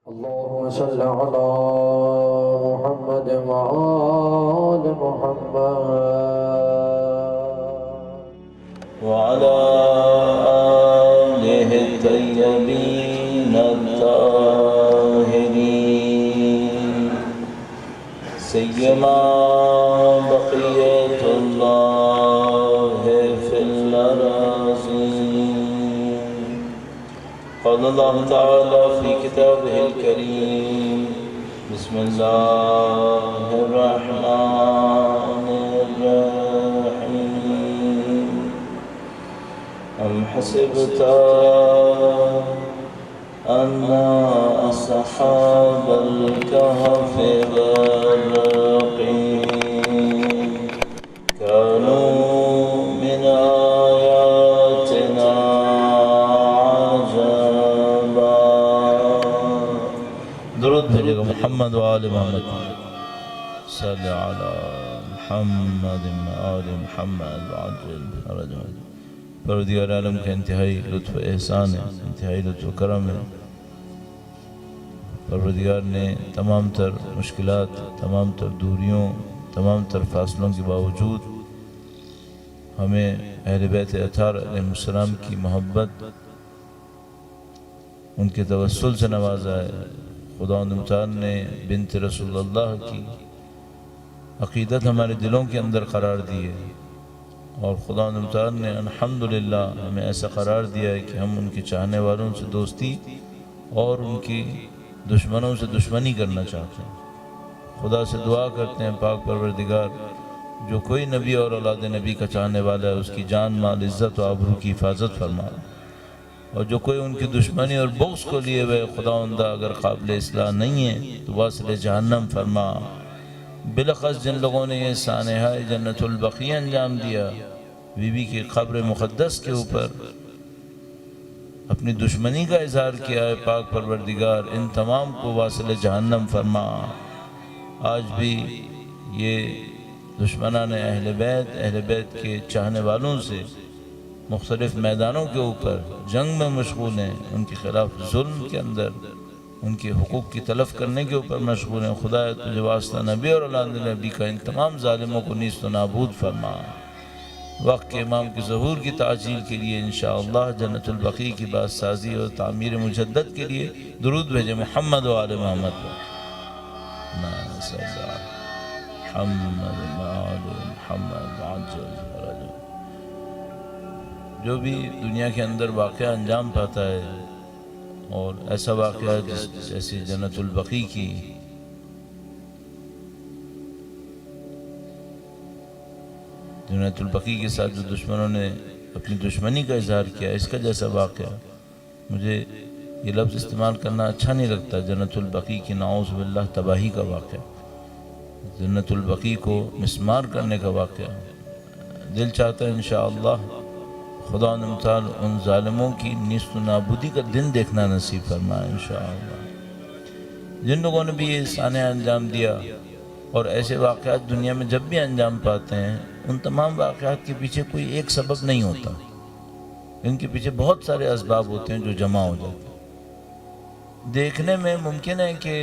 اللهم صل على محمد وآل محمد وعلى آله الطيبين الطاهرين سيما بقية الله في الأراضين. قال الله تعالى في كتابه الكريم: بسم الله الرحمن الرحيم. أم حسبت أن أصحاب الكهف والرقيم كانوا من آياتنا عجبا. درود بھیجے گا محمد و آل محمد. صلی علی محمد و آل محمد وعجل فرجہ. پروردگار عالم کا انتہائی لطف احسان ہے، انتہائی لطف کرم ہے. پروردگار نے تمام تر مشکلات، تمام تر دوریوں، تمام تر فاصلوں کے باوجود ہمیں اہل بیت اطہار علیہ السلام کی محبت، ان کے توسل سے نوازا ہے. خداوند متعال نے بنت رسول اللہ کی عقیدت ہمارے دلوں کے اندر قرار دی ہے، اور خداوند متعال نے الحمدللہ ہمیں ایسا قرار دیا ہے کہ ہم ان کے چاہنے والوں سے دوستی اور ان کی دشمنوں سے دشمنی کرنا چاہتے ہیں. خدا سے دعا کرتے ہیں پاک پروردگار جو کوئی نبی اور اولاد نبی کا چاہنے والا ہے اس کی جان مال عزت و آبرو کی حفاظت فرما، اور جو کوئی ان کی دشمنی اور بغض کو لیے ہوئے خداوندہ اگر قابل اصلاح نہیں ہے تو واصل جہنم فرما. بلخص جن لوگوں نے یہ سانحہ جنت البقیع انجام دیا، بی بی کی قبر مقدس کے اوپر اپنی دشمنی کا اظہار کیا ہے، پاک پروردگار ان تمام کو واصل جہنم فرما. آج بھی یہ دشمنان اہل بیت کے چاہنے والوں سے مختلف میدانوں کے اوپر جنگ میں مشغول ہیں، ان کے خلاف ظلم کے اندر ان کے حقوق کی تلف کرنے کے اوپر مشغول ہیں. خدا تجھے واسطہ نبی اور اولاد نبی کا ان تمام ظالموں کو نیست و نابود فرما. وقت کے امام کی ظہور کی تعجیل کے لیے انشاءاللہ جنت البقیع کی بازسازی اور تعمیر مجدد کے لیے درود بھیجے محمد و آل محمد. محمد و آل محمد عجل فرجہ. جو بھی دنیا کے اندر واقعہ انجام پاتا ہے، اور ایسا واقعہ جیسے جنت البقیع کی جنت البقیع کے ساتھ جو دشمنوں نے اپنی دشمنی کا اظہار کیا، اس کا جیسا واقعہ مجھے یہ لفظ استعمال کرنا اچھا نہیں لگتا. جنت البقیع کی نعوذ باللہ تباہی کا واقعہ، جنت البقیع کو مسمار کرنے کا واقعہ. دل چاہتا ہے انشاءاللہ خدا متعال ان ظالموں کی نیست و نابودی کا دن دیکھنا نصیب فرمائے انشاءاللہ. جن لوگوں نے بھی یہ سانحہ انجام دیا، اور ایسے واقعات دنیا میں جب بھی انجام پاتے ہیں ان تمام واقعات کے پیچھے کوئی ایک سبب نہیں ہوتا، ان کے پیچھے بہت سارے اسباب ہوتے ہیں جو جمع ہو جاتے ہیں. دیکھنے میں ممکن ہے کہ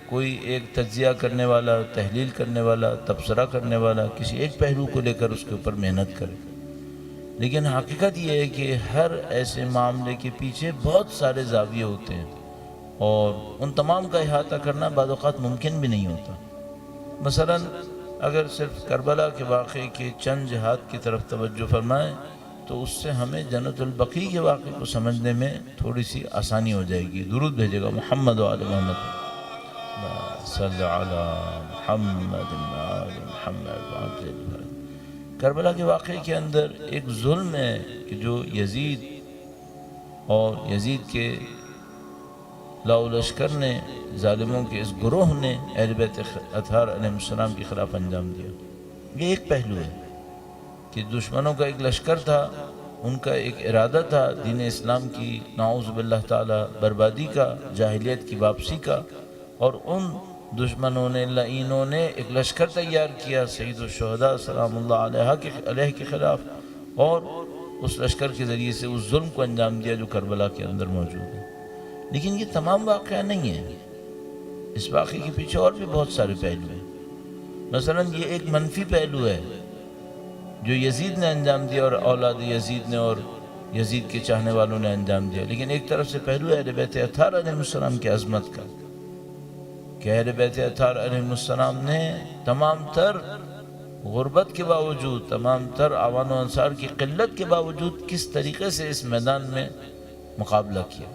کوئی ایک تجزیہ کرنے والا، تحلیل کرنے والا، تبصرہ کرنے والا کسی ایک پہلو کو لے کر اس کے اوپر محنت کرے، لیکن حقیقت یہ ہے کہ ہر ایسے معاملے کے پیچھے بہت سارے زاویے ہوتے ہیں، اور ان تمام کا احاطہ کرنا بعض اوقات ممکن بھی نہیں ہوتا. مثلا اگر صرف کربلا کے واقعے کے چند جہات کی طرف توجہ فرمائیں تو اس سے ہمیں جنت البقیع کے واقعے کو سمجھنے میں تھوڑی سی آسانی ہو جائے گی. درود بھیجے گا محمد و آل محمد. صلی علی محمد و آل محمد وعجل فرجہ. کربلا کے واقعے کے اندر ایک ظلم ہے کہ جو یزید اور یزید کے لاؤ لشکر نے، ظالموں کے اس گروہ نے اہل بیت اطہار علیہ السلام کے خلاف انجام دیا. یہ ایک پہلو ہے کہ دشمنوں کا ایک لشکر تھا، ان کا ایک ارادہ تھا دین اسلام کی نعوذ باللہ تعالی بربادی کا، جاہلیت کی واپسی کا، اور ان دشمنوں نے، لعینوں نے ایک لشکر تیار کیا سید الشہداء سلام اللہ علیہ کے خلاف، اور اس لشکر کے ذریعے سے اس ظلم کو انجام دیا جو کربلا کے اندر موجود ہے. لیکن یہ تمام واقعہ نہیں ہے. اس واقعے کے پیچھے اور بھی بہت سارے پہلو ہیں. مثلا یہ ایک منفی پہلو ہے جو یزید نے انجام دیا اور اولاد یزید نے اور یزید کے چاہنے والوں نے انجام دیا. لیکن ایک طرف سے پہلو ہے اہل بیت اطہار علیہ السلام کی عظمت کا کہ اہل بیت اطہار علیہ السلام نے تمام تر غربت کے باوجود، تمام تر اعوان و انصار کی قلت کے باوجود کس طریقے سے اس میدان میں مقابلہ کیا،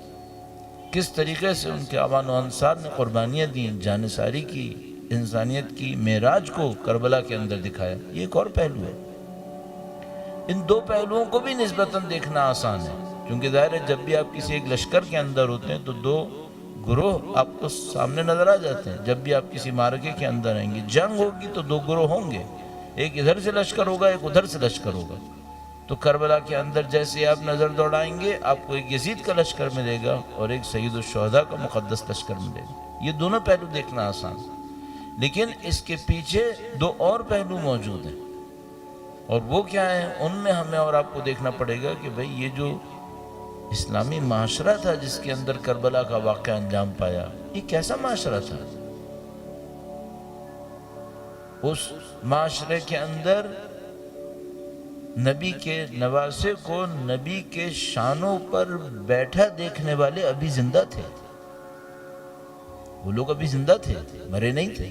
کس طریقے سے ان کے اعوان و انصار نے قربانیاں دیں، جانثاری کی، انسانیت کی معراج کو کربلا کے اندر دکھایا. یہ ایک اور پہلو ہے. ان دو پہلوؤں کو بھی نسبتاً دیکھنا آسان ہے، کیونکہ ظاہر ہے جب بھی آپ کسی ایک لشکر کے اندر ہوتے ہیں تو دو گروہ آپ کو سامنے نظر آ جاتے ہیں. جب بھی آپ کسی معرکے کے اندر آئیں گے، جنگ ہوگی تو دو گروہ ہوں گے، ایک ادھر سے لشکر ہوگا، ایک ادھر سے لشکر ہوگا. تو کربلا کے اندر جیسے آپ نظر دوڑائیں گے آپ کو ایک یزید کا لشکر ملے گا اور ایک سید الشہداء کا مقدس لشکر ملے گا. یہ دونوں پہلو دیکھنا آسان ہے، لیکن اس کے پیچھے دو اور پہلو موجود ہیں، اور وہ کیا ہیں؟ ان میں ہمیں اور آپ کو دیکھنا پڑے گا کہ بھئی یہ جو اسلامی معاشرہ تھا جس کے اندر کربلا کا واقعہ انجام پایا، یہ کیسا معاشرہ تھا؟ اس معاشرے کے اندر نبی کے نواسے کو نبی کے شانوں پر بیٹھا دیکھنے والے ابھی زندہ تھے. وہ لوگ ابھی زندہ تھے، مرے نہیں تھے.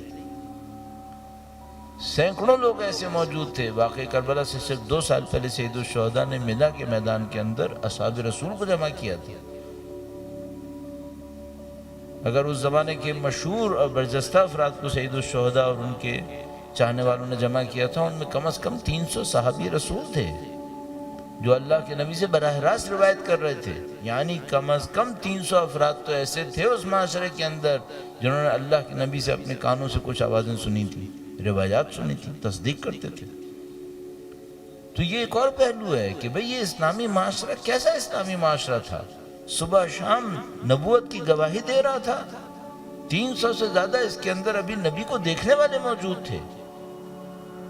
سینکڑوں لوگ ایسے موجود تھے. واقعی کربلا سے صرف 2 سال پہلے سید الشہداء نے مینا کے میدان کے اندر اصحاب رسول کو جمع کیا تھا. اگر اس زمانے کے مشہور اور برجستہ افراد کو سید الشہداء اور ان کے چاہنے والوں نے جمع کیا تھا، ان میں کم از کم 300 صحابی رسول تھے جو اللہ کے نبی سے براہ راست روایت کر رہے تھے. یعنی کم از کم 300 افراد تو ایسے تھے اس معاشرے کے اندر جنہوں نے اللہ کے نبی سے اپنے کانوں سے کچھ آوازیں سنی تھی، روایات سنی تھی، تصدیق کرتے تھے. تو یہ ایک اور پہلو ہے کہ بھئی یہ اسلامی معاشرہ کیسا اسلامی معاشرہ تھا؟ صبح شام نبوت کی گواہی دے رہا تھا. 300 سے زیادہ اس کے اندر ابھی نبی کو دیکھنے والے موجود تھے،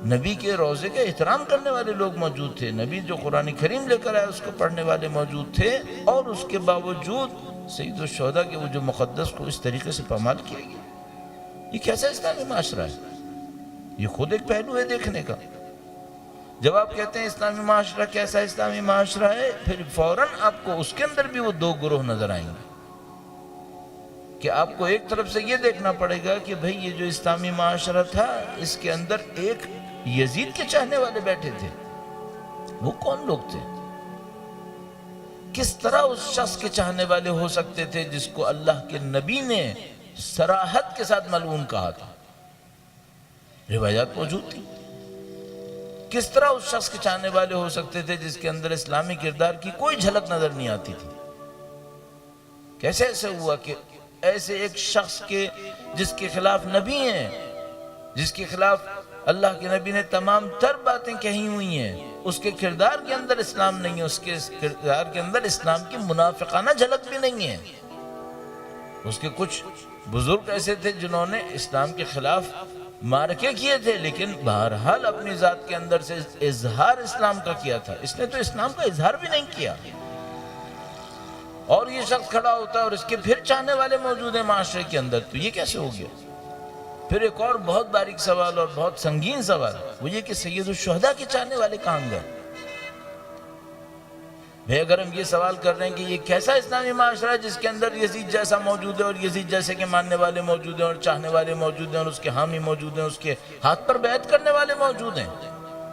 نبی کے روضے کا احترام کرنے والے لوگ موجود تھے، نبی جو قرآن کریم لے کر آئے اس کو پڑھنے والے موجود تھے، اور اس کے باوجود سید الشہداء کے وہ جو مقدس کو اس طریقے سے پامال کیا گیا. یہ کیسا اسلامی معاشرہ ہے؟ یہ خود ایک پہلو ہے دیکھنے کا. جب آپ کہتے ہیں اسلامی معاشرہ کیسا اسلامی معاشرہ ہے، پھر فوراً آپ کو اس کے اندر بھی وہ دو گروہ نظر آئیں گے کہ آپ کو ایک طرف سے یہ دیکھنا پڑے گا کہ بھئی یہ جو اسلامی معاشرہ تھا اس کے اندر ایک یزید کے چاہنے والے بیٹھے تھے. وہ کون لوگ تھے؟ کس طرح اس شخص کے چاہنے والے ہو سکتے تھے جس کو اللہ کے نبی نے صراحت کے ساتھ ملعون کہا تھا؟ روایات موجود تھی. کس طرح اس شخص کے چاہنے والے ہو سکتے تھے جس کے اندر اسلامی کردار کی کوئی جھلک نظر نہیں آتی تھی؟ کیسے ایسے ہوا کہ ایسے ایک شخص کے جس کے خلاف نبی ہیں، جس کے خلاف اللہ کے نبی نے تمام تر باتیں کہی ہوئی ہیں، اس کے کردار کے اندر اسلام نہیں ہے، اس کے کردار کے اندر اسلام کی منافقانہ جھلک بھی نہیں ہے. اس کے کچھ بزرگ ایسے تھے جنہوں نے اسلام کے خلاف مارکے کیے تھے، لیکن بہرحال اپنی ذات کے اندر سے اظہار اسلام کا کیا تھا. اس نے تو اسلام کا اظہار بھی نہیں کیا. اور یہ شخص کھڑا ہوتا ہے اور اس کے پھر چاہنے والے موجود ہیں معاشرے کے اندر، تو یہ کیسے ہو گیا؟ پھر ایک اور بہت باریک سوال اور بہت سنگین سوال وہ یہ کہ سید الشہداء کے چاہنے والے کہاں گئے؟ بھئی اگر ہم یہ سوال کر رہے ہیں کہ یہ کیسا اسلامی معاشرہ ہے جس کے اندر یزید جیسا موجود ہے اور یزید جیسے کے ماننے والے موجود ہیں اور چاہنے والے موجود ہیں اور اس کے حامی موجود ہیں، اس کے ہاتھ پر بیعت کرنے والے موجود ہیں،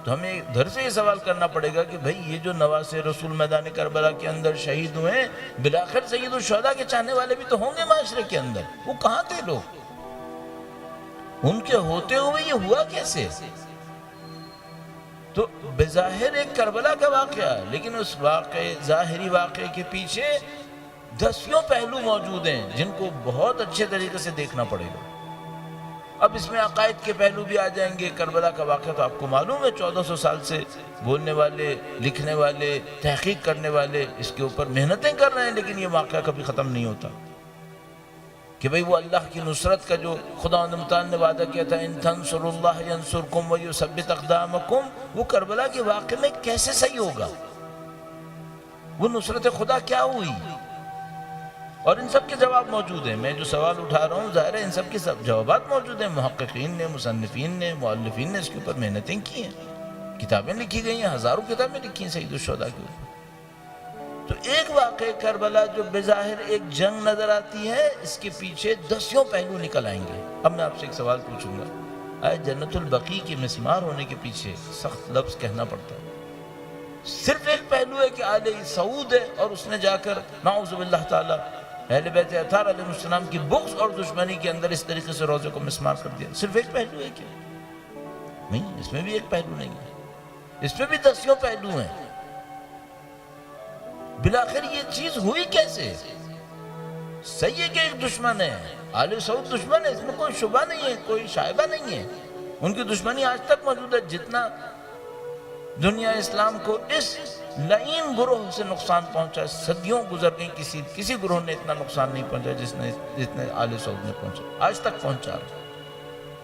تو ہمیں ادھر سے یہ سوال کرنا پڑے گا کہ بھئی یہ جو نواسے رسول میدان کربلا کے اندر شہید ہوئے ہیں، بالآخر سید الشہداء کے چاہنے والے بھی تو ہوں گے معاشرے کے اندر. وہ کہاں تھے لوگ؟ ان کے ہوتے ہوئے یہ ہوا کیسے؟ تو بظاہر ایک کربلا کا واقعہ، لیکن اس ظاہری واقعے کے پیچھے دسیوں پہلو موجود ہیں جن کو بہت اچھے طریقے سے دیکھنا پڑے گا. اب اس میں عقائد کے پہلو بھی آ جائیں گے. کربلا کا واقعہ تو آپ کو معلوم ہے 1400 سال سے بولنے والے، لکھنے والے، تحقیق کرنے والے اس کے اوپر محنتیں کر رہے ہیں، لیکن یہ واقعہ کبھی ختم نہیں ہوتا کہ بھئی وہ اللہ کی نصرت کا جو خدا متعال نے وعدہ کیا تھا ان تنصروا اللہ ینصرکم ویثبت اقدامکم، وہ کربلا کے واقعے میں کیسے صحیح ہوگا؟ وہ نصرت خدا کیا ہوئی؟ اور ان سب کے جواب موجود ہیں. میں جو سوال اٹھا رہا ہوں ظاہر ہے ان سب کے سب جوابات موجود ہیں. محققین نے، مصنفین نے، مؤلفین نے اس کے اوپر محنتیں کی ہیں، کتابیں لکھی گئی ہیں، ہزاروں کتابیں لکھی ہیں سید الشہداء کے اوپر. تو ایک واقعہ کربلا جو بظاہر ایک جنگ نظر آتی ہے، اس کے پیچھے دسیوں پہلو نکل آئیں گے. اب میں آپ سے ایک سوال پوچھوں گا، آئے جنت البقیع کی مسمار ہونے کے پیچھے سخت لفظ کہنا پڑتا ہے؟ صرف ایک پہلو ہے کہ آل سعود ہے اور اس نے جا کر نعوذ باللہ تعالی اہل بیت اطہار علیہ السلام کی بغض اور دشمنی کے اندر اس طریقے سے روزے کو مسمار کر دیا. صرف ایک پہلو ہے کیا؟ نہیں، اس میں بھی ایک پہلو نہیں ہے، اس میں بھی دسیوں پہلو ہیں. بلاخر یہ چیز ہوئی کیسے؟ صحیح ہے کہ ایک دشمن ہے، آل سعود دشمن ہے، اس میں کوئی شبہ نہیں ہے، کوئی شائبہ نہیں ہے. ان کی دشمنی آج تک موجود ہے. جتنا دنیا اسلام کو اس لعین گروہ سے نقصان پہنچا، صدیوں گزر گئیں، کسی گروہ نے اتنا نقصان نہیں پہنچا جتنے آل سعود نے پہنچا، آج تک پہنچا.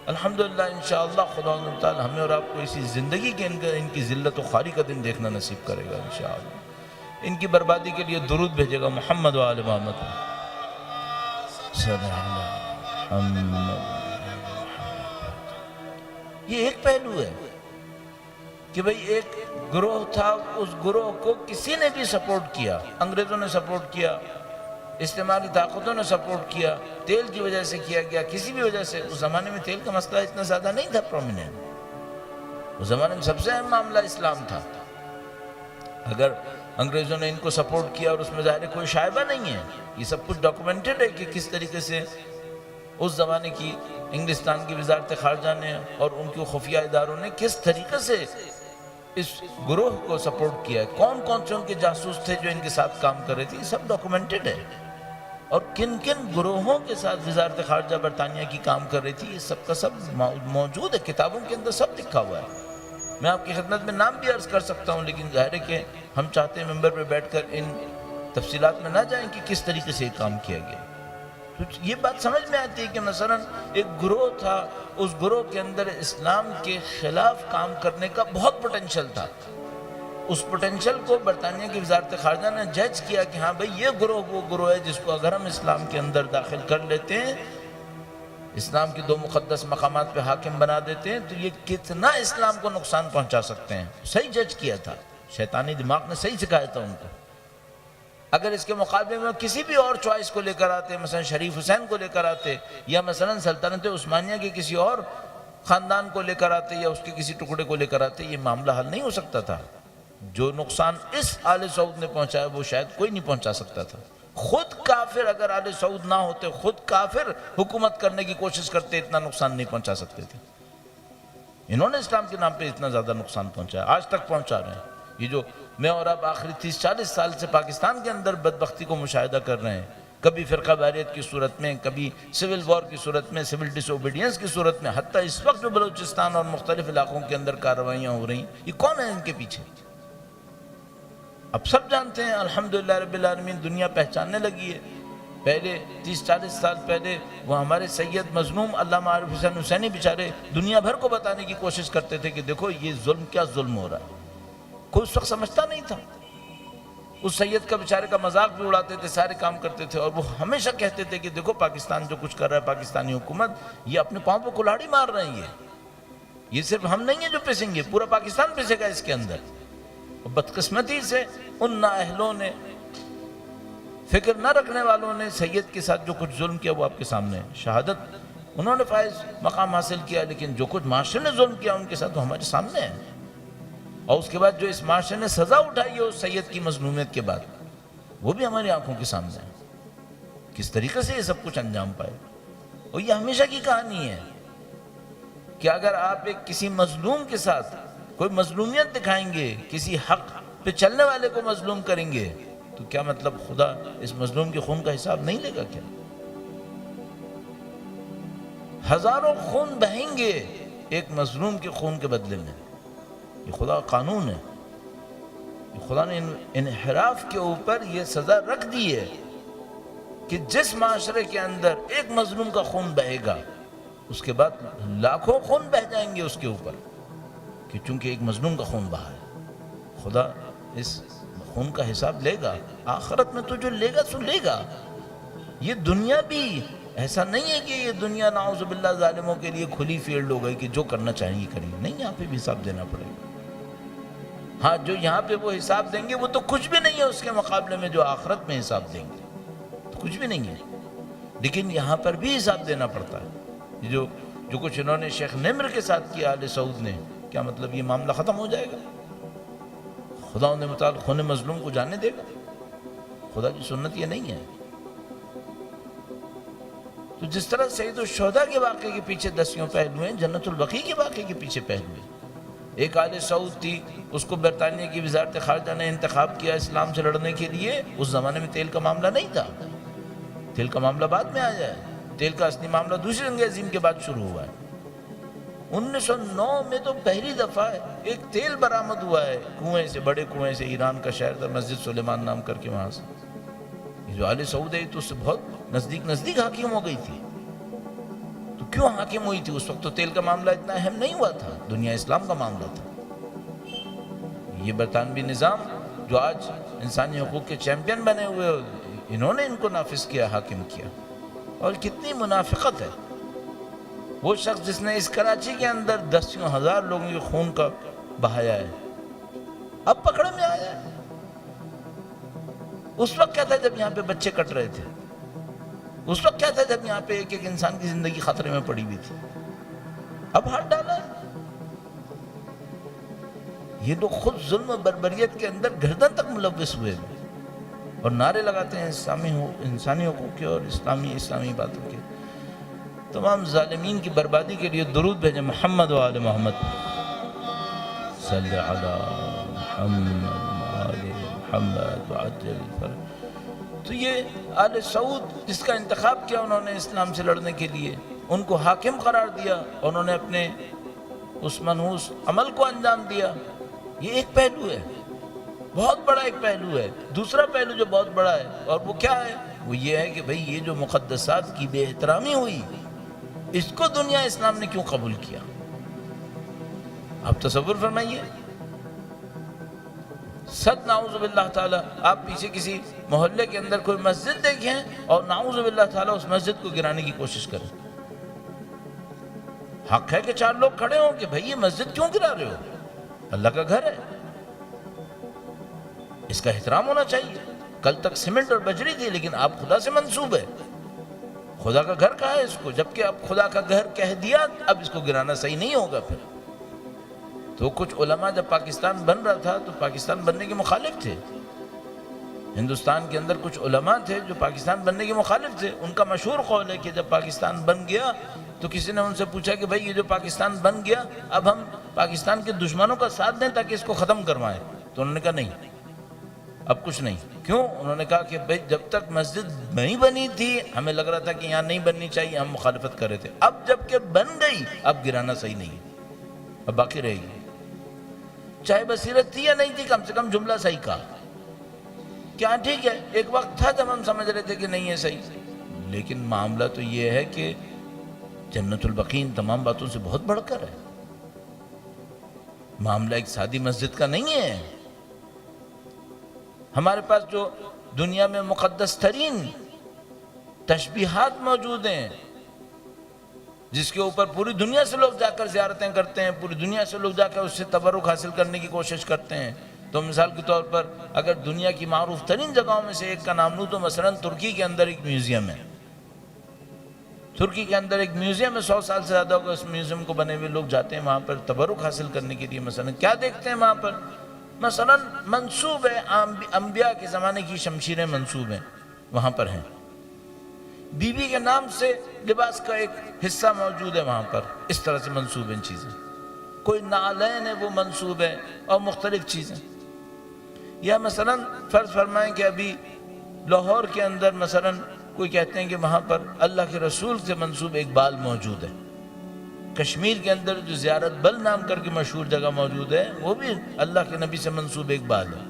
الحمدللہ انشاءاللہ خدا تعالی ہمیں اور آپ کو اسی زندگی کے ان کی ذلت و خواری کا دن دیکھنا نصیب کرے گا انشاءاللہ. ان کی بربادی کے لیے درود بھیجے گا محمد و آل محمد صلی اللہ علیہ وسلم. یہ ایک پہلو ہے کہ بھئی ایک گروہ تھا، اس گروہ کو کسی نے بھی سپورٹ کیا، انگریزوں نے سپورٹ کیا، استعماری طاقتوں نے سپورٹ کیا، تیل کی وجہ سے کیا گیا، کسی بھی وجہ سے. اس زمانے میں تیل کا مسئلہ اتنا زیادہ نہیں تھا پرومیننٹ، اس زمانے میں سب سے اہم معاملہ اسلام تھا. اگر انگریزوں نے ان کو سپورٹ کیا اور اس میں ظاہر کوئی شائبہ نہیں ہے، یہ سب کچھ ڈاکومنٹڈ ہے کہ کس طریقے سے اس زمانے کی انگلستان کی وزارت خارجہ نے اور ان کے خفیہ اداروں نے کس طریقے سے اس گروہ کو سپورٹ کیا ہے، کون کون سے ان کے جاسوس تھے جو ان کے ساتھ کام کر رہے تھے، یہ سب ڈاکومنٹڈ ہے. اور کن کن گروہوں کے ساتھ وزارت خارجہ برطانیہ کی کام کر رہی تھی، یہ سب کا سب موجود ہے، کتابوں کے اندر سب لکھا ہوا ہے. میں آپ کی خدمت میں نام بھی عرض کر سکتا ہوں، لیکن ظاہر ہے کہ ہم چاہتے ہیں ممبر پہ بیٹھ کر ان تفصیلات میں نہ جائیں کہ کس طریقے سے یہ کام کیا گیا. تو یہ بات سمجھ میں آتی ہے کہ مثلا ایک گروہ تھا، اس گروہ کے اندر اسلام کے خلاف کام کرنے کا بہت پوٹینشل تھا. اس پوٹینشل کو برطانیہ کی وزارت خارجہ نے جج کیا کہ ہاں بھئی یہ گروہ وہ گروہ ہے جس کو اگر ہم اسلام کے اندر داخل کر لیتے ہیں، اسلام کی 2 مقدس مقامات پہ حاکم بنا دیتے ہیں، تو یہ کتنا اسلام کو نقصان پہنچا سکتے ہیں. صحیح جج کیا تھا، شیطانی دماغ نے صحیح سکھایا تھا ان کو. اگر اس کے مقابلے میں کسی بھی اور چوائس کو لے کر آتے، مثلا شریف حسین کو لے کر آتے، یا مثلا سلطنت عثمانیہ کے کسی اور خاندان کو لے کر آتے، یا اس کے کسی ٹکڑے کو لے کر آتے، یہ معاملہ حل نہیں ہو سکتا تھا. جو نقصان اس آل سعود نے پہنچایا وہ شاید کوئی نہیں پہنچا سکتا تھا. خود کافر اگر آل سعود نہ ہوتے، خود کافر حکومت کرنے کی کوشش کرتے، اتنا نقصان نہیں پہنچا سکتے تھے. انہوں نے اسلام کے نام پہ اتنا زیادہ نقصان پہنچایا، آج تک پہنچا رہے ہیں. یہ جو میں اور آپ آخری 30-40 سال سے پاکستان کے اندر بدبختی کو مشاہدہ کر رہے ہیں، کبھی فرقہ واریت کی صورت میں، کبھی سول وار کی صورت میں، سول ڈس اوبیڈینس کی صورت میں، حتیٰ اس وقت جو بلوچستان اور مختلف علاقوں کے اندر کارروائیاں ہو رہی ہیں، یہ کون ہے ان کے پیچھے؟ اب سب جانتے ہیں، الحمدللہ رب العالمین دنیا پہچاننے لگی ہے. پہلے 30-40 سال پہلے وہ ہمارے سید مظلوم علامہ عارف حسین حسینی بیچارے دنیا بھر کو بتانے کی کوشش کرتے تھے کہ دیکھو یہ ظلم کیا ظلم ہو رہا ہے. کوئی اس وقت سمجھتا نہیں تھا. اس سید کا بیچارے کا مذاق بھی اڑاتے تھے، سارے کام کرتے تھے، اور وہ ہمیشہ کہتے تھے کہ دیکھو پاکستان جو کچھ کر رہا ہے، پاکستانی حکومت، یہ اپنے پاؤں پہ کلاڑی مار رہے ہیں. یہ صرف ہم نہیں ہیں جو پسیں گے، پورا پاکستان پسے گا اس کے اندر. بدقسمتی سے ان نااہلوں نے، فکر نہ رکھنے والوں نے سید کے ساتھ جو کچھ ظلم کیا وہ آپ کے سامنے ہے. شہادت انہوں نے فائز مقام حاصل کیا، لیکن جو کچھ معاشرے نے ظلم کیا ان کے ساتھ وہ ہمارے سامنے ہے. اور اس کے بعد جو اس معاشرے نے سزا اٹھائی ہے اس سید کی مظلومیت کے بعد، وہ بھی ہماری آنکھوں کے سامنے ہے. کس طریقے سے یہ سب کچھ انجام پائے. اور یہ ہمیشہ کی کہانی ہے کہ اگر آپ ایک کسی مظلوم کے ساتھ کوئی مظلومیت دکھائیں گے، کسی حق پہ چلنے والے کو مظلوم کریں گے، تو کیا مطلب خدا اس مظلوم کے خون کا حساب نہیں لے گا کیا؟ ہزاروں خون بہیں گے ایک مظلوم کے خون کے بدلے میں. یہ خدا کا قانون ہے. یہ خدا نے انحراف کے اوپر یہ سزا رکھ دی ہے کہ جس معاشرے کے اندر ایک مظلوم کا خون بہے گا، اس کے بعد لاکھوں خون بہ جائیں گے اس کے اوپر، کہ چونکہ ایک مظلوم کا خون بہا ہے. خدا اس خون کا حساب لے گا آخرت میں. تو جو لے گا سو لے گا. یہ دنیا بھی ایسا نہیں ہے کہ یہ دنیا نعوذ باللہ ظالموں کے لیے کھلی فیلڈ ہو گئی کہ جو کرنا چاہیں گے کریں گے، نہیں، یہاں پہ بھی حساب دینا پڑے گا۔ ہاں جو یہاں پہ وہ حساب دیں گے وہ تو کچھ بھی نہیں ہے اس کے مقابلے میں جو آخرت میں حساب دیں گے، تو کچھ بھی نہیں ہے، لیکن یہاں پر بھی حساب دینا پڑتا ہے۔ جو کچھ انہوں نے شیخ نمر کے ساتھ کیا آل سعود نے، کیا مطلب یہ معاملہ ختم ہو جائے گا؟ خدا ان متعلق خون مظلوم کو جانے دے گا؟ خدا کی سنت یہ نہیں ہے۔ تو جس طرح سید الشہداء کے واقعے کے پیچھے 10 پہلو ہیں، جنت البقیع کے واقعے کے پیچھے پہلو ہیں۔ ایک آل سعود تھی، اس کو برطانیہ کی وزارت خارجہ نے انتخاب کیا اسلام سے لڑنے کے لیے۔ اس زمانے میں تیل کا معاملہ نہیں تھا، تیل کا معاملہ بعد میں آیا ہے، تیل کا اصلی معاملہ دوسری جنگ عظیم کے بعد شروع ہوا ہے۔ 1909 میں تو پہلی دفعہ ایک تیل برآمد ہوا ہے کنویں سے، بڑے کنویں سے، ایران کا شہر تھا مسجد سلیمان نام کر کے، وہاں سے۔ یہ جو آل سعود ہے تو اس سے بہت نزدیک حاکم ہو گئی تھی۔ تو کیوں حاکم ہوئی تھی؟ اس وقت تو تیل کا معاملہ اتنا اہم نہیں ہوا تھا، دنیا اسلام کا معاملہ تھا۔ یہ برطانوی نظام جو آج انسانی حقوق کے چیمپئن بنے ہوئے، انہوں نے ان کو نافذ کیا، حاکم کیا۔ اور کتنی منافقت ہے! وہ شخص جس نے اس کراچی کے اندر 10,000 لوگوں کے خون کا بہایا ہے، اب پکڑے میں آیا ہے۔ اس وقت کیا تھا جب یہاں پہ بچے کٹ رہے تھے؟ اس وقت کیا تھا جب یہاں پہ ایک انسان کی زندگی خطرے میں پڑی ہوئی تھی؟ اب ہاتھ ڈالا ہے۔ یہ لوگ خود ظلم و بربریت کے اندر گردن تک ملوث ہوئے ہیں اور نعرے لگاتے ہیں انسانی حقوق کے اور اسلامی باتوں کے۔ تمام ظالمین کی بربادی کے لیے درود بھیجیں محمد و آل محمد، صلی علی محمد و آل محمد وعجل فرج۔ تو یہ آل سعود جس کا انتخاب کیا انہوں نے اسلام سے لڑنے کے لیے، ان کو حاکم قرار دیا اور انہوں نے اپنے اس منحوس عمل کو انجام دیا، یہ ایک پہلو ہے، بہت بڑا ایک پہلو ہے۔ دوسرا پہلو جو بہت بڑا ہے، اور وہ کیا ہے؟ وہ یہ ہے کہ بھئی یہ جو مقدسات کی بے احترامی ہوئی، اس کو دنیا اسلام نے کیوں قبول کیا؟ آپ تصور فرمائیے، صد نعوذ باللہ تعالی، آپ پیچھے کسی محلے کے اندر کوئی مسجد دیکھیں اور نعوذ باللہ تعالی اس مسجد کو گرانے کی کوشش کریں۔ حق ہے کہ 4 لوگ کھڑے ہوں کہ بھئی یہ مسجد کیوں گرا رہے ہو؟ اللہ کا گھر ہے، اس کا احترام ہونا چاہیے۔ کل تک سیمنٹ اور بجری تھی، لیکن آپ خدا سے منسوب ہے، خدا کا گھر کہا ہے اس کو۔ جبکہ اب خدا کا گھر کہہ دیا، اب اس کو گرانا صحیح نہیں ہوگا پھر۔ تو کچھ علماء جب پاکستان بن رہا تھا تو پاکستان بننے کے مخالف تھے۔ ہندوستان کے اندر کچھ علماء تھے جو پاکستان بننے کے مخالف تھے۔ ان کا مشہور قول ہے کہ جب پاکستان بن گیا تو کسی نے ان سے پوچھا کہ بھئی یہ جو پاکستان بن گیا، اب ہم پاکستان کے دشمنوں کا ساتھ دیں تاکہ اس کو ختم کروائیں؟ تو انہوں نے کہا نہیں، اب کچھ نہیں۔ کیوں؟ انہوں نے کہا کہ بھئی جب تک مسجد نہیں بنی تھی ہمیں لگ رہا تھا کہ یہاں نہیں بننی چاہیے، ہم مخالفت کر رہے تھے، اب جب کہ بن گئی اب گرانا صحیح نہیں ہے، اب باقی رہے گی۔ چاہے بصیرت تھی یا نہیں تھی، کم سے کم جملہ صحیح کہا۔ کیا ٹھیک ہے، ایک وقت تھا جب ہم سمجھ رہے تھے کہ نہیں ہے صحیح، لیکن معاملہ تو یہ ہے کہ جنت البقیع ان تمام باتوں سے بہت بڑھ کر ہے۔ معاملہ ایک سادی مسجد کا نہیں ہے۔ ہمارے پاس جو دنیا میں مقدس ترین تشبیہات موجود ہیں، جس کے اوپر پوری دنیا سے لوگ جا کر زیارتیں کرتے ہیں، پوری دنیا سے لوگ جا کر اس سے تبرک حاصل کرنے کی کوشش کرتے ہیں، تو مثال کے طور پر اگر دنیا کی معروف ترین جگہوں میں سے ایک کا نام لوں تو مثلا ترکی کے اندر ایک میوزیم ہے۔ ترکی کے اندر ایک میوزیم ہے، 100 سال سے زیادہ ہوگا اس میوزیم کو بنے ہوئے، لوگ جاتے ہیں وہاں پر تبرک حاصل کرنے کے لیے۔ مثلا کیا دیکھتے ہیں وہاں پر؟ مثلا منسوب ہے انبیاء کے زمانے کی شمشیریں منسوب ہیں، وہاں پر ہیں۔ بی بی کے نام سے لباس کا ایک حصہ موجود ہے وہاں پر، اس طرح سے منسوب ہیں چیزیں۔ کوئی نعلین ہے وہ منسوب ہے، اور مختلف چیزیں۔ یا مثلا فرض فرمائیں کہ ابھی لاہور کے اندر مثلا کوئی کہتے ہیں کہ وہاں پر اللہ کے رسول سے منسوب ایک بال موجود ہے۔ کشمیر کے اندر جو زیارت بل نام کر کے مشہور جگہ موجود ہے، وہ بھی اللہ کے نبی سے منسوب ایک بال ہے۔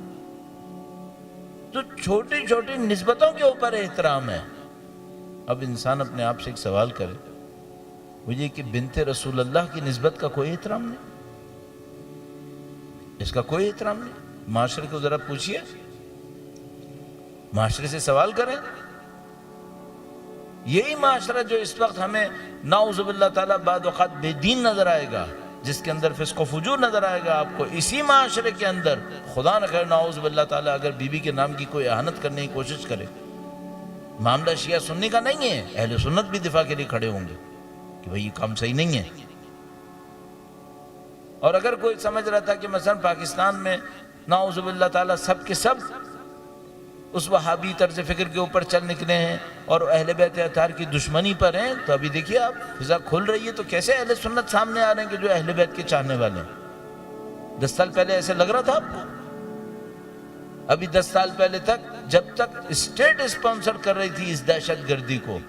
تو چھوٹی چھوٹی نسبتوں کے اوپر احترام ہے۔ اب انسان اپنے آپ سے ایک سوال کرے، وہ یہ کہ بنت رسول اللہ کی نسبت کا کوئی احترام نہیں، اس کا کوئی احترام نہیں۔ معاشرے کو ذرا پوچھئے، معاشرے سے سوال کریں، یہی معاشرہ جو اس وقت ہمیں نعوذ باللہ تعالیٰ بعد اوقات بے دین نظر آئے گا، جس کے اندر فسق و فجور نظر آئے گا آپ کو، اسی معاشرے کے اندر خدا نہ خیر نعوذ باللہ تعالیٰ اگر بیوی کے نام کی کوئی اہانت کرنے کی کوشش کرے، معاملہ شیعہ سنی کا نہیں ہے، اہل سنت بھی دفاع کے لیے کھڑے ہوں گے کہ بھئی یہ کام صحیح نہیں ہے۔ اور اگر کوئی سمجھ رہا تھا کہ مثلا پاکستان میں نعوذ باللہ تعالیٰ سب کے سب اس وہابی طرز فکر کے اوپر چل نکلے ہیں اور اہل بیت اطہار کی دشمنی پر ہیں، تو ابھی دیکھیے آپ فضا کھل رہی ہے، تو کیسے اہل سنت سامنے آ رہے ہیں کہ جو اہل بیت کے چاہنے والے ہیں۔ 10 سال پہلے ایسے لگ رہا تھا آپ کو؟ ابھی 10 سال پہلے تک جب تک اسٹیٹ اسپانسر کر رہی تھی اس دہشت گردی کو،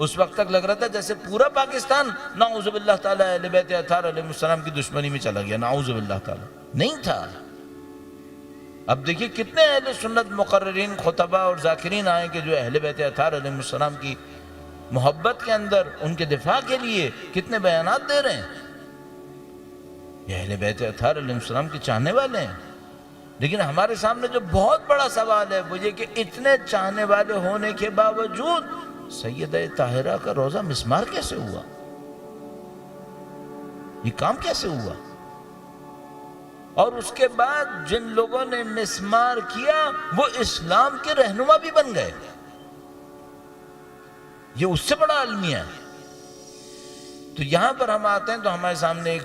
اس وقت تک لگ رہا تھا جیسے پورا پاکستان نعوذ باللہ تعالیٰ اہل بیت اطہار علیہ السلام کی دشمنی میں چلا گیا، نعوذ باللہ تعالیٰ نہیں تھا۔ اب دیکھیے کتنے اہل سنت مقررین، خطبہ اور ذاکرین آئے کہ جو اہل بیت اطہار علیہ السلام کی محبت کے اندر ان کے دفاع کے لیے کتنے بیانات دے رہے ہیں۔ یہ اہل بیت اطہار علیہ السلام کے چاہنے والے ہیں، لیکن ہمارے سامنے جو بہت بڑا سوال ہے وہ یہ کہ اتنے چاہنے والے ہونے کے باوجود سیدہ طاہرہ کا روزہ مسمار کیسے ہوا؟ یہ کام کیسے ہوا؟ اور اس کے بعد جن لوگوں نے مسمار کیا وہ اسلام کے رہنما بھی بن گئے، یہ اس سے بڑا المیہ ہے۔ تو یہاں پر ہم آتے ہیں تو ہمارے سامنے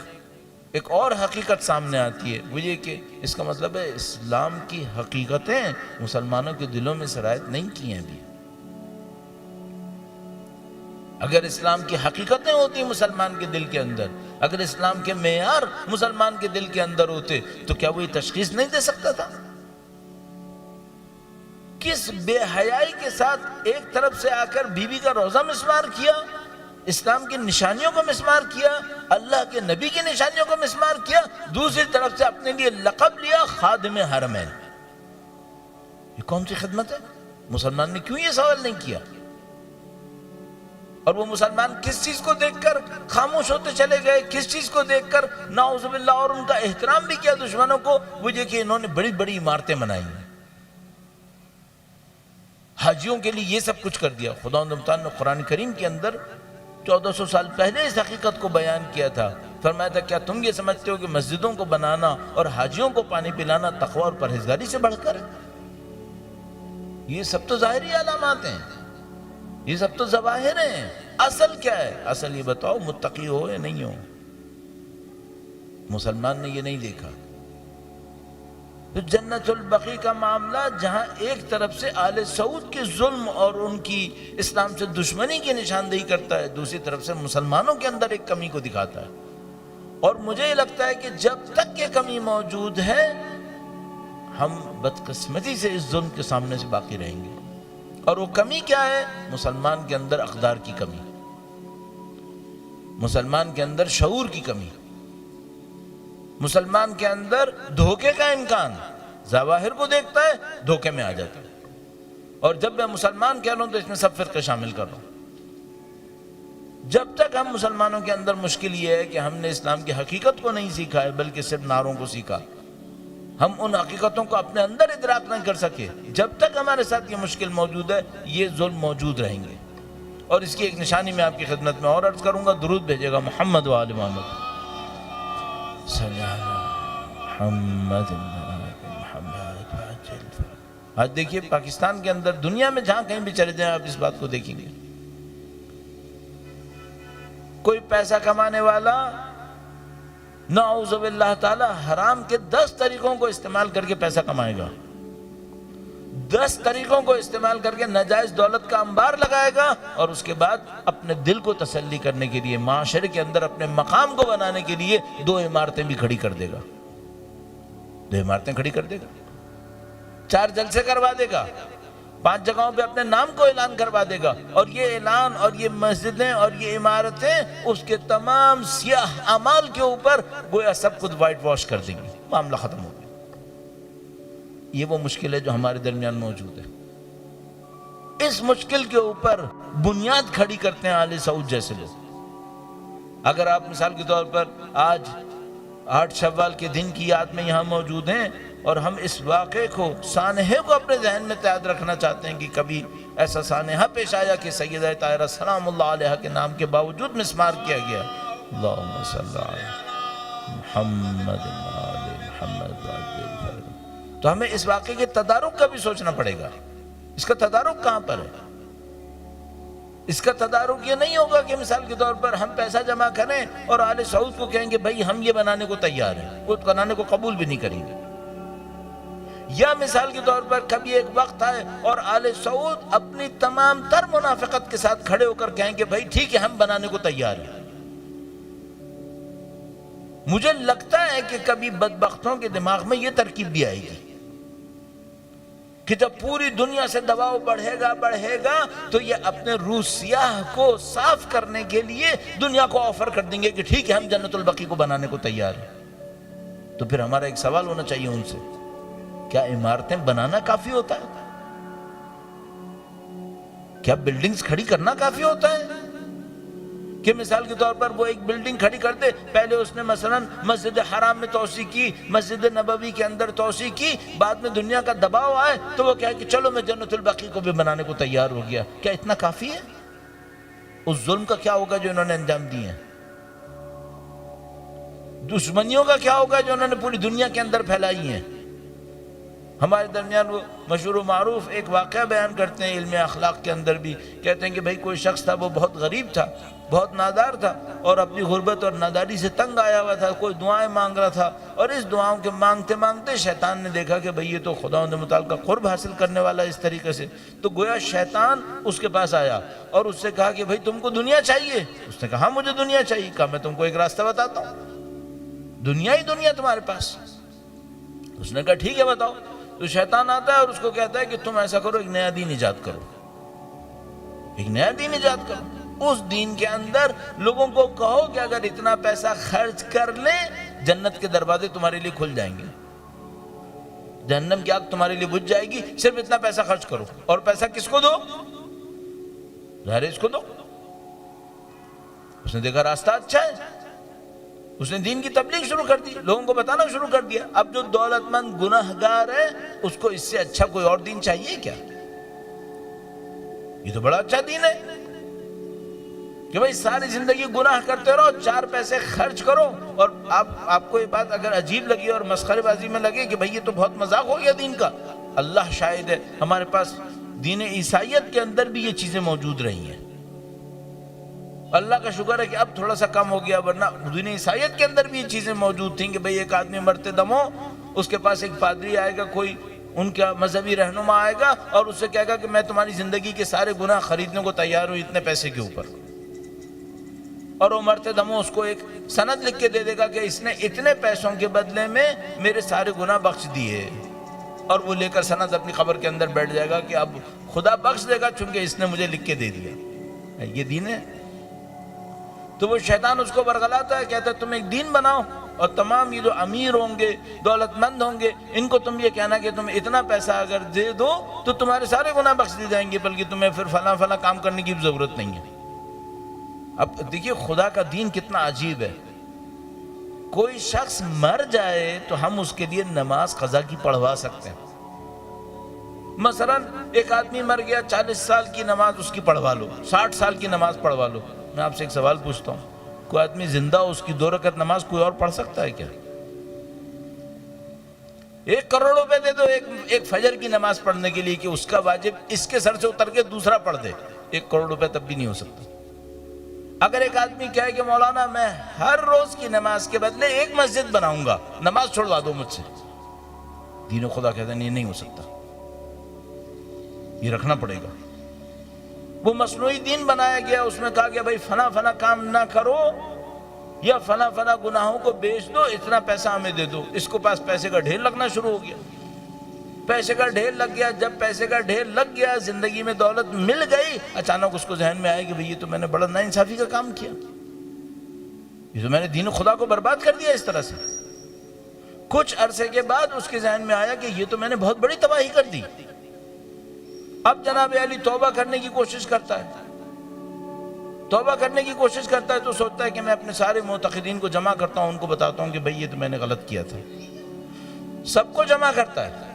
ایک اور حقیقت سامنے آتی ہے، وہ یہ کہ اس کا مطلب ہے اسلام کی حقیقتیں مسلمانوں کے دلوں میں سرایت نہیں کی ہیں ابھی۔ اگر اسلام کی حقیقتیں ہوتی مسلمان کے دل کے اندر، اگر اسلام کے معیار مسلمان کے دل کے اندر ہوتے تو کیا وہ یہ تشخیص نہیں دے سکتا تھا؟ کس بے حیائی کے ساتھ ایک طرف سے آ کر بیوی کا روزہ مسمار کیا، اسلام کی نشانیوں کو مسمار کیا، اللہ کے نبی کی نشانیوں کو مسمار کیا، دوسری طرف سے اپنے لیے لقب لیا خادم حرمین۔ یہ کون سی خدمت ہے؟ مسلمان نے کیوں یہ سوال نہیں کیا؟ اور وہ مسلمان کس چیز کو دیکھ کر خاموش ہوتے چلے گئے، کس چیز کو دیکھ کر نعوذ باللہ اور ان کا احترام بھی کیا دشمنوں کو؟ وہ یہ کہ انہوں نے بڑی بڑی عمارتیں بنائی ہیں، حاجیوں کے لیے یہ سب کچ کر دیا۔ خداوند متعال نے قرآن کریم کے اندر 1400 سال پہلے اس حقیقت کو بیان کیا تھا، فرمایا تھا کیا تم یہ سمجھتے ہو کہ مسجدوں کو بنانا اور حاجیوں کو پانی پلانا تقوی اور پرہیزگاری سے بڑھ کر ہے؟ یہ سب تو ظاہری علامات ہیں، یہ سب تو ظواہر ہیں، اصل کیا ہے؟ اصل یہ بتاؤ متقی ہو یا نہیں ہو؟ مسلمان نے یہ نہیں دیکھا۔ تو جنت البقیع کا معاملہ جہاں ایک طرف سے آل سعود کے ظلم اور ان کی اسلام سے دشمنی کی نشاندہی کرتا ہے، دوسری طرف سے مسلمانوں کے اندر ایک کمی کو دکھاتا ہے۔ اور مجھے یہ لگتا ہے کہ جب تک یہ کمی موجود ہے ہم بدقسمتی سے اس ظلم کے سامنے سے باقی رہیں گے۔ اور وہ کمی کیا ہے؟ مسلمان کے اندر اقدار کی کمی، مسلمان کے اندر شعور کی کمی، مسلمان کے اندر دھوکے کا امکان۔ ظواہر کو دیکھتا ہے دھوکے میں آ جاتا ہے، اور جب میں مسلمان کہہ رہا ہوں تو اس میں سب فرقے شامل کر رہا ہوں۔ جب تک ہم مسلمانوں کے اندر مشکل یہ ہے کہ ہم نے اسلام کی حقیقت کو نہیں سیکھا ہے بلکہ صرف نعروں کو سیکھا، ہم ان حقیقتوں کو اپنے اندر ادراک نہیں کر سکے، جب تک ہمارے ساتھ یہ مشکل موجود ہے یہ ظلم موجود رہیں گے۔ اور اس کی ایک نشانی میں آپ کی خدمت میں اور عرض کروں گا، درود بھیجے گا محمد و آل محمد صلی اللہ محمد۔ آج دیکھیے پاکستان کے اندر، دنیا میں جہاں کہیں بھی چلے جائیں آپ اس بات کو دیکھیں گے، کوئی پیسہ کمانے والا نعوذ باللہ تعالی حرام کے 10 طریقوں کو استعمال کر کے پیسہ کمائے گا، 10 طریقوں کو استعمال کر کے ناجائز دولت کا انبار لگائے گا، اور اس کے بعد اپنے دل کو تسلی کرنے کے لیے، معاشرے کے اندر اپنے مقام کو بنانے کے لیے 2 عمارتیں بھی کھڑی کر دے گا، 2 عمارتیں کھڑی کر دے گا، 4 جلسے کروا دے گا، 5 جگہوں پہ اپنے نام کو اعلان کروا دے گا، اور یہ اعلان اور یہ مسجدیں اور یہ عمارتیں اس کے تمام سیاہ اعمال کے اوپر گویا سب کچھ وائٹ واش کر دیں گی، معاملہ ختم ہو گیا۔ یہ وہ مشکل ہے جو ہمارے درمیان موجود ہے۔ اس مشکل کے اوپر بنیاد کھڑی کرتے ہیں آل سعود جیسے لوگ۔ اگر آپ مثال کے طور پر آج 8 شوال کے دن کی یاد میں یہاں موجود ہیں اور ہم اس واقعے کو، سانحے کو اپنے ذہن میں تیاد رکھنا چاہتے ہیں کہ کبھی ایسا سانحہ پیش آیا کہ سیدہ طاہرہ سلام اللہ علیہ کے نام کے باوجود مسمار کیا گیا. اللہم صلی علی محمد آل محمد. تو ہمیں اس واقعے کے تدارک کا بھی سوچنا پڑے گا. اس کا تدارک کہاں پر ہے؟ اس کا تدارک یہ نہیں ہوگا کہ مثال کے طور پر ہم پیسہ جمع کریں اور آل سعود کو کہیں گے بھائی ہم یہ بنانے کو تیار ہیں، وہ بنانے کو قبول بھی نہیں کریں گے. یا مثال کے طور پر کبھی ایک وقت آئے اور آل سعود اپنی تمام تر منافقت کے ساتھ کھڑے ہو کر کہیں کہ بھائی ٹھیک ہے ہم بنانے کو تیار ہیں. مجھے لگتا ہے کہ کبھی بدبختوں کے دماغ میں یہ ترکیب بھی آئے گی کہ جب پوری دنیا سے دباؤ بڑھے گا تو یہ اپنے روح سیاہ کو صاف کرنے کے لیے دنیا کو آفر کر دیں گے کہ ٹھیک ہے ہم جنت البقیع کو بنانے کو تیار ہیں. تو پھر ہمارا ایک سوال ہونا چاہیے ان سے، کیا عمارتیں بنانا کافی ہوتا ہے؟ کیا بلڈنگز کھڑی کرنا کافی ہوتا ہے؟ کہ مثال کے طور پر وہ ایک بلڈنگ کھڑی کر دے، پہلے اس نے مثلا مسجد حرام میں توسیع کی، مسجد نبوی کے اندر توسیع کی، بعد میں دنیا کا دباؤ آئے تو وہ کہے کہ چلو میں جنت البقیع کو بھی بنانے کو تیار ہو گیا. کیا اتنا کافی ہے؟ اس ظلم کا کیا ہوگا جو انہوں نے انجام دیے ہیں؟ دشمنیوں کا کیا ہوگا جو انہوں نے پوری دنیا کے اندر پھیلائی ہیں؟ ہمارے درمیان وہ مشہور و معروف ایک واقعہ بیان کرتے ہیں علم اخلاق کے اندر بھی، کہتے ہیں کہ بھائی کوئی شخص تھا، وہ بہت غریب تھا، بہت نادار تھا، اور اپنی غربت اور ناداری سے تنگ آیا ہوا تھا، کوئی دعائیں مانگ رہا تھا، اور اس دعاؤں کے مانگتے مانگتے شیطان نے دیکھا کہ بھئی یہ تو خداوند متعال کا قرب حاصل کرنے والا اس طریقے سے، تو گویا شیطان اس کے پاس آیا اور اس سے کہا کہ بھئی تم کو دنیا چاہیے؟ اس نے کہا ہاں مجھے دنیا چاہیے. کہا میں تم کو ایک راستہ بتاتا ہوں، دنیا ہی دنیا تمہارے پاس. اس نے کہا ٹھیک ہے بتاؤ. تو شیطان آتا ہے اور اس کو کہتا ہے کہ تم ایسا کرو، ایک نیا دین ایجاد کرو، ایک نیا دین ایجاد کرو. اس دین کے اندر لوگوں کو کہو کہ اگر اتنا پیسہ خرچ کر لیں جنت کے دروازے تمہارے لیے کھل جائیں گے، جہنم کی آگ تمہارے لیے بجھ جائے گی، صرف اتنا پیسہ خرچ کرو. اور پیسہ کس کو دو؟ ظاہر ہے اس کو دو. اس نے دیکھا راستہ اچھا ہے، اس نے دین کی تبلیغ شروع کر دی، لوگوں کو بتانا شروع کر دیا. اب جو دولت مند گناہگار ہے اس کو اس سے اچھا کوئی اور دین چاہیے کیا؟ یہ تو بڑا اچھا دین ہے کہ بھئی ساری زندگی گناہ کرتے رہو، 4 پیسے خرچ کرو. اور آپ کو یہ بات اگر عجیب لگی اور مسخرے بازی میں لگے کہ بھئی یہ تو بہت مذاق ہو گیا دین کا، اللہ شاہد ہے ہمارے پاس دین عیسائیت کے اندر بھی یہ چیزیں موجود رہی ہیں. اللہ کا شکر ہے کہ اب تھوڑا سا کم ہو گیا، ورنہ دین عیسائیت کے اندر بھی یہ چیزیں موجود تھیں کہ بھئی ایک آدمی مرتے دم ہو، اس کے پاس ایک پادری آئے گا، کوئی ان کا مذہبی رہنما آئے گا اور اس سے کہے گا کہ میں تمہاری زندگی کے سارے گناہ خریدنے کو تیار ہوں اتنے پیسے کے اوپر. اور وہ مرتے دم اس کو ایک سند لکھ کے دے دے گا کہ اس نے اتنے پیسوں کے بدلے میں میرے سارے گناہ بخش دیے. اور وہ لے کر سند اپنی قبر کے اندر بیٹھ جائے گا کہ اب خدا بخش دے گا چونکہ اس نے مجھے لکھ کے دے دیا. یہ دین ہے. تو وہ شیطان اس کو برگلاتا ہے، کہتا ہے تم ایک دین بناؤ اور تمام یہ جو امیر ہوں گے، دولت مند ہوں گے، ان کو تم یہ کہنا کہ تم اتنا پیسہ اگر دے دو تو تمہارے سارے گناہ بخش دی جائیں گے، بلکہ تمہیں پھر فلاں فلاں کام کرنے کی ضرورت نہیں ہے. اب دیکھیے خدا کا دین کتنا عجیب ہے. کوئی شخص مر جائے تو ہم اس کے لیے نماز قضا کی پڑھوا سکتے ہیں. مثلا ایک آدمی مر گیا، 40 سال کی نماز اس کی پڑھوا لو، 60 سال کی نماز پڑھوا لو. میں آپ سے ایک سوال پوچھتا ہوں، کوئی آدمی زندہ ہو اس کی 2 رکعت نماز کوئی اور پڑھ سکتا ہے کیا؟ 1 کروڑ روپے دے دو ایک فجر کی نماز پڑھنے کے لیے کہ اس کا واجب اس کے سر سے اتر کے دوسرا پڑھ دے، 1 کروڑ روپے تب بھی نہیں ہو سکتا. اگر ایک آدمی کہے کہ مولانا میں ہر روز کی نماز کے بدلے ایک مسجد بناؤں گا، نماز چھوڑوا دو مجھ سے، دین و خدا کہتا ہے نہیں ہو سکتا، یہ رکھنا پڑے گا. وہ مصنوعی دین بنایا گیا، اس میں کہا گیا بھائی فنا کام نہ کرو یا فنا گناہوں کو بیچ دو، اتنا پیسہ ہمیں دے دو. اس کو پاس پیسے کا ڈھیر لگنا شروع ہو گیا. پیسے کا ڈھیر لگ گیا. جب پیسے کا ڈھیر لگ گیا، زندگی میں دولت مل گئی، اچانک اس کو ذہن میں آئے کہ بھئی یہ تو میں نے بڑا ناانصافی کا کام کیا، یہ تو میں نے دین و خدا کو برباد کر دیا اس طرح سے. کچھ عرصے کے بعد اس کے ذہن میں آیا کہ یہ تو میں نے بہت بڑی تباہی کر دی. اب جناب علی توبہ کرنے کی کوشش کرتا ہے، توبہ کرنے کی کوشش کرتا ہے تو سوچتا ہے کہ میں اپنے سارے معتقدین کو جمع کرتا ہوں، ان کو بتاتا ہوں کہ بھئی یہ تو میں نے غلط کیا تھا. سب کو جمع کرتا ہے،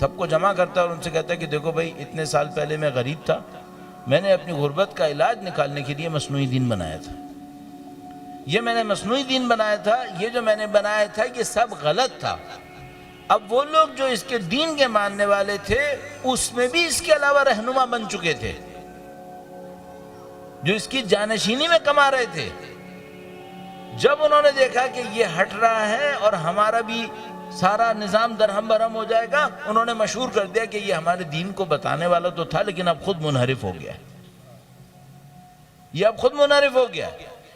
سب کو جمع کرتا ہے اور ان سے کہتا ہے کہ دیکھو بھائی، اتنے سال پہلے میں غریب تھا، میں نے اپنی غربت کا علاج نکالنے کے لیے مصنوعی دین بنایا تھا، یہ میں نے مصنوعی دین بنایا تھا، یہ جو میں نے بنایا تھا یہ سب غلط تھا۔ اب وہ لوگ جو اس کے دین کے ماننے والے تھے اس میں بھی اس کے علاوہ رہنما بن چکے تھے، جو اس کی جانشینی میں کما رہے تھے۔ جب انہوں نے دیکھا کہ یہ ہٹ رہا ہے اور ہمارا بھی سارا نظام درہم برہم ہو جائے گا، انہوں نے مشہور کر دیا کہ یہ ہمارے دین کو بتانے والا تو تھا لیکن اب خود منحرف ہو گیا، یہ اب خود منحرف ہو گیا،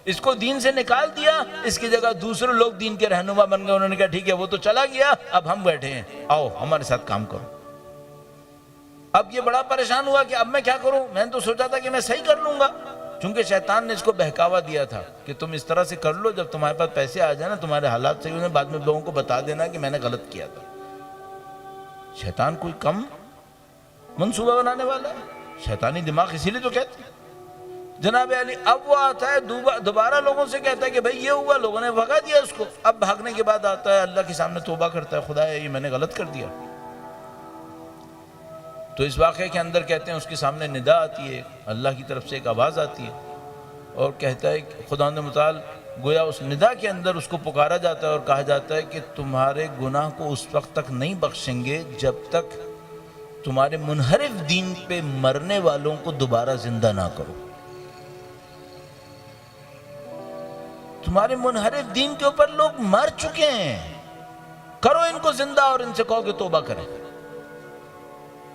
اس کو دین سے نکال دیا، اس کی جگہ دوسرے لوگ دین کے رہنما بن گئے۔ انہوں نے کہا ٹھیک ہے وہ تو چلا گیا، اب ہم بیٹھے ہیں، آؤ ہمارے ساتھ کام کرو۔ اب یہ بڑا پریشان ہوا کہ اب میں کیا کروں، میں نے تو سوچا تھا کہ میں صحیح کر لوں گا، چونکہ شیطان نے اس کو بہکاوا دیا تھا کہ تم اس طرح سے کر لو، جب تمہارے پاس پیسے آ جائیں نا، تمہارے حالات صحیح ہونے، بعد میں لوگوں کو بتا دینا کہ میں نے غلط کیا تھا۔ شیطان کوئی کم منصوبہ بنانے والا ہے، شیطانی دماغ اسی لیے تو کہتے ہیں۔ جناب علی اب وہ آتا ہے دوبارہ لوگوں سے کہتا ہے کہ بھئی یہ ہوا، لوگوں نے بھگا دیا اس کو، اب بھاگنے کے بعد آتا ہے اللہ کے سامنے توبہ کرتا ہے، خدا یہ میں نے غلط کر دیا۔ تو اس واقعے کے اندر کہتے ہیں اس کے سامنے ندا آتی ہے، اللہ کی طرف سے ایک آواز آتی ہے اور کہتا ہے کہ خداوند متعال گویا اس ندا کے اندر اس کو پکارا جاتا ہے اور کہا جاتا ہے کہ تمہارے گناہ کو اس وقت تک نہیں بخشیں گے جب تک تمہارے منحرف دین پہ مرنے والوں کو دوبارہ زندہ نہ کرو۔ تمہارے منحرف دین کے اوپر لوگ مر چکے ہیں، کرو ان کو زندہ اور ان سے کہو کہ توبہ کریں۔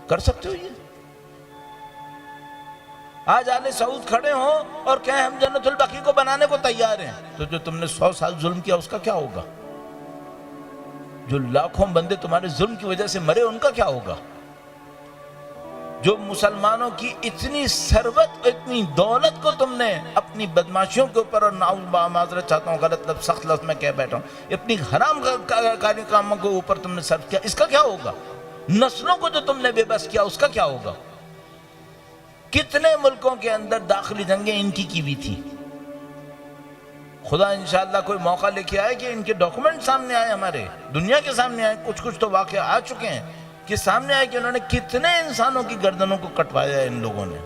کر سکتے ہو یہ؟ آج آل سعود کھڑے ہوں اور کہیں ہم جنت البقیع کو بنانے کو تیار ہیں، تو جو تم نے 100 سال ظلم کیا اس کا کیا ہوگا؟ جو لاکھوں بندے تمہارے ظلم کی وجہ سے مرے ان کا کیا ہوگا؟ جو مسلمانوں کی اتنی ثروت، اتنی دولت کو تم نے اپنی بدماشیوں کے اوپر، اور معذرت چاہتا ہوں غلط لفظ، سخت لفظ میں کہہ بیٹھا ہوں، اپنی حرام کاری کاموں کے اوپر تم نے صرف کیا، اس کا کیا ہوگا؟ نسلوں کو جو تم نے بے بس کیا اس کا کیا ہوگا؟ کتنے ملکوں کے اندر داخلی جنگیں ان کی بھی تھی۔ خدا انشاءاللہ کوئی موقع لے کے آئے کہ ان کے ڈاکومنٹ سامنے آئے، ہمارے دنیا کے سامنے آئے، کچھ تو واقعہ آ چکے ہیں کہ سامنے آئے کہ انہوں نے کتنے انسانوں کی گردنوں کو کٹوایا ہے ان لوگوں نے۔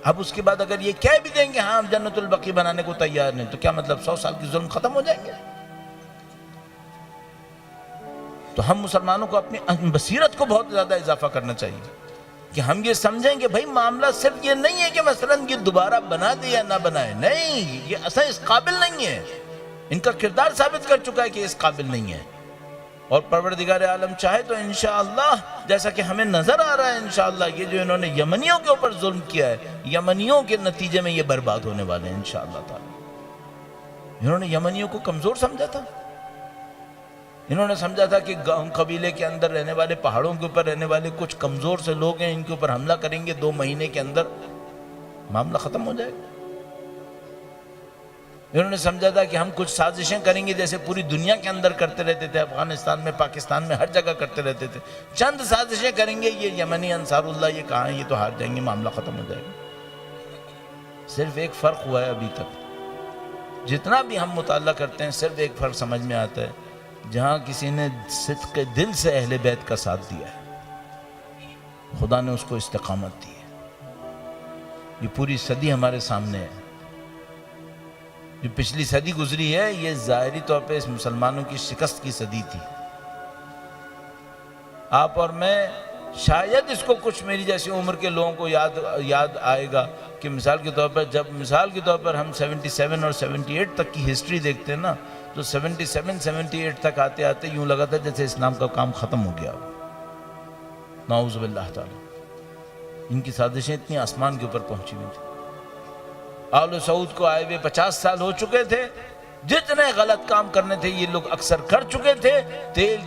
اب اس کے بعد اگر یہ کہہ بھی دیں گے ہاں ہم جنت البقیع بنانے کو تیار ہیں، تو کیا مطلب 100 سال کی ظلم ختم ہو جائیں گے؟ تو ہم مسلمانوں کو اپنی بصیرت کو بہت زیادہ اضافہ کرنا چاہیے کہ ہم یہ سمجھیں کہ بھائی معاملہ صرف یہ نہیں ہے کہ مثلا یہ دوبارہ بنا دے یا نہ بنائے، نہیں، یہ اصلا اس قابل نہیں ہے، ان کا کردار ثابت کر چکا ہے کہ اس قابل نہیں ہے۔ اور پروردگار عالم چاہے تو انشاءاللہ جیسا کہ ہمیں نظر آ رہا ہے انشاءاللہ یہ جو انہوں نے یمنیوں کے اوپر ظلم کیا ہے، یمنیوں کے نتیجے میں یہ برباد ہونے والے ہیں انشاءاللہ تعالی۔ انہوں نے یمنیوں کو کمزور سمجھا تھا، انہوں نے سمجھا تھا کہ گاؤں قبیلے کے اندر رہنے والے، پہاڑوں کے اوپر رہنے والے کچھ کمزور سے لوگ ہیں، ان کے اوپر حملہ کریں گے 2 مہینے کے اندر معاملہ ختم ہو جائے گا۔ انہوں نے سمجھا تھا کہ ہم کچھ سازشیں کریں گے جیسے پوری دنیا کے اندر کرتے رہتے تھے، افغانستان میں، پاکستان میں، ہر جگہ کرتے رہتے تھے، چند سازشیں کریں گے، یہ یمنی انصار اللہ یہ کہاں ہیں، یہ تو ہار جائیں گے، معاملہ ختم ہو جائے گا۔ صرف ایک فرق ہوا ہے ابھی تک، جتنا بھی ہم مطالعہ کرتے ہیں صرف ایک فرق سمجھ میں آتا ہے، جہاں کسی نے صدق دل سے اہل بیت کا ساتھ دیا ہے خدا نے اس کو استقامت دی ہے۔ یہ پوری صدی ہمارے سامنے ہے، جو پچھلی صدی گزری ہے یہ ظاہری طور پہ اس مسلمانوں کی شکست کی صدی تھی۔ آپ اور میں شاید اس کو کچھ میری جیسی عمر کے لوگوں کو یاد آئے گا کہ مثال کے طور پر ہم 77 اور 78 تک کی ہسٹری دیکھتے ہیں نا، تو 77 تک آتے آتے یوں لگا تھا جیسے اسلام کا کام ختم ہو گیا، نعوذ باللہ تعالی۔ ان کی سازشیں اتنی آسمان کے اوپر پہنچی ہوئی تھی۔ آل سعود کو آئے ہوئے 50 سال ہو چکے تھے، جتنے غلط کام کرنے تھے یہ لوگ اکثر کر چکے تھے، تیل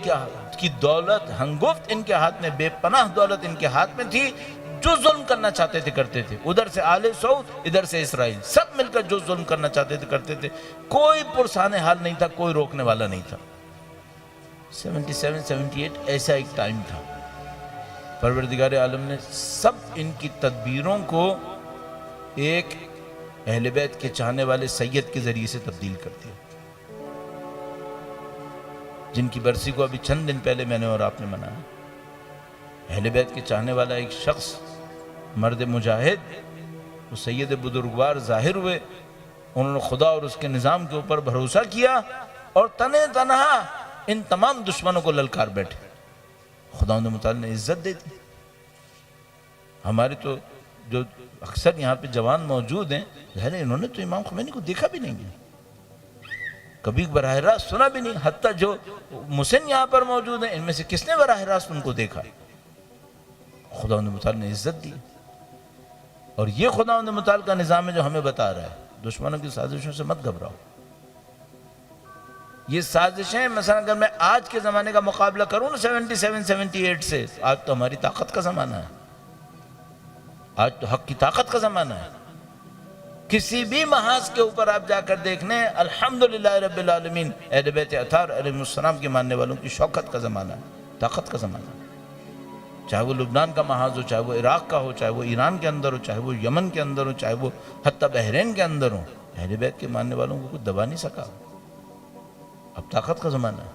کی دولت ہنگفت ان کے ہاتھ میں، بے پناہ دولت ان کے ہاتھ میں تھی، جو ظلم کرنا چاہتے تھے کرتے تھے، ادھر سے آل سعود ادھر سے اسرائیل، سب مل کر جو ظلم کرنا چاہتے تھے کرتے تھے، کوئی پرسان حال نہیں تھا، کوئی روکنے والا نہیں تھا۔ 77 ایسا ایک ٹائم تھا، پروردگار عالم نے سب ان کی تدبیروں کو ایک اہل بیت کے چاہنے والے سید کے ذریعے سے تبدیل کر دیا۔ جن کی برسی کو ابھی چند دن پہلے میں نے اور آپ نے منایا. اہل بیت کے چاہنے والا ایک شخص، مرد مجاہد، وہ سید بزرگوار ظاہر ہوئے. انہوں نے خدا اور اس کے نظام کے اوپر بھروسہ کیا اور تنہا ان تمام دشمنوں کو للکار بیٹھے. خداوند متعال نے عزت دے دی. ہمارے تو جو اکثر یہاں پہ جوان موجود ہیں، ظاہر ہے انہوں نے تو امام خمینی کو دیکھا بھی نہیں ہے، کبھی براہ راست سنا بھی نہیں. حتیٰ جو مسن یہاں پر موجود ہیں، ان میں سے کس نے براہ راست ان کو دیکھا؟ خداوند متعال نے عزت دی. اور یہ خداوند متعال کا نظام ہے جو ہمیں بتا رہا ہے دشمنوں کی سازشوں سے مت گھبراؤ. یہ سازشیں مثلا اگر میں آج کے زمانے کا مقابلہ کروں نا 77 78 سے، آج تو ہماری طاقت کا زمانہ ہے، آج تو حق کی طاقت کا زمانہ ہے. کسی بھی محاذ کے اوپر آپ جا کر دیکھنے، الحمدللہ رب العالمین اہل بیت اطہار علیہ السلام کے ماننے والوں کی شوکت کا زمانہ ہے، طاقت کا زمانہ ہے. چاہے وہ لبنان کا محاذ ہو، چاہے وہ عراق کا ہو، چاہے وہ ایران کے اندر ہو، چاہے وہ یمن کے اندر ہو، چاہے وہ حتیٰ بحرین کے اندر ہو، اہل بیت کے ماننے والوں کو کچھ دبا نہیں سکا. اب طاقت کا زمانہ ہے.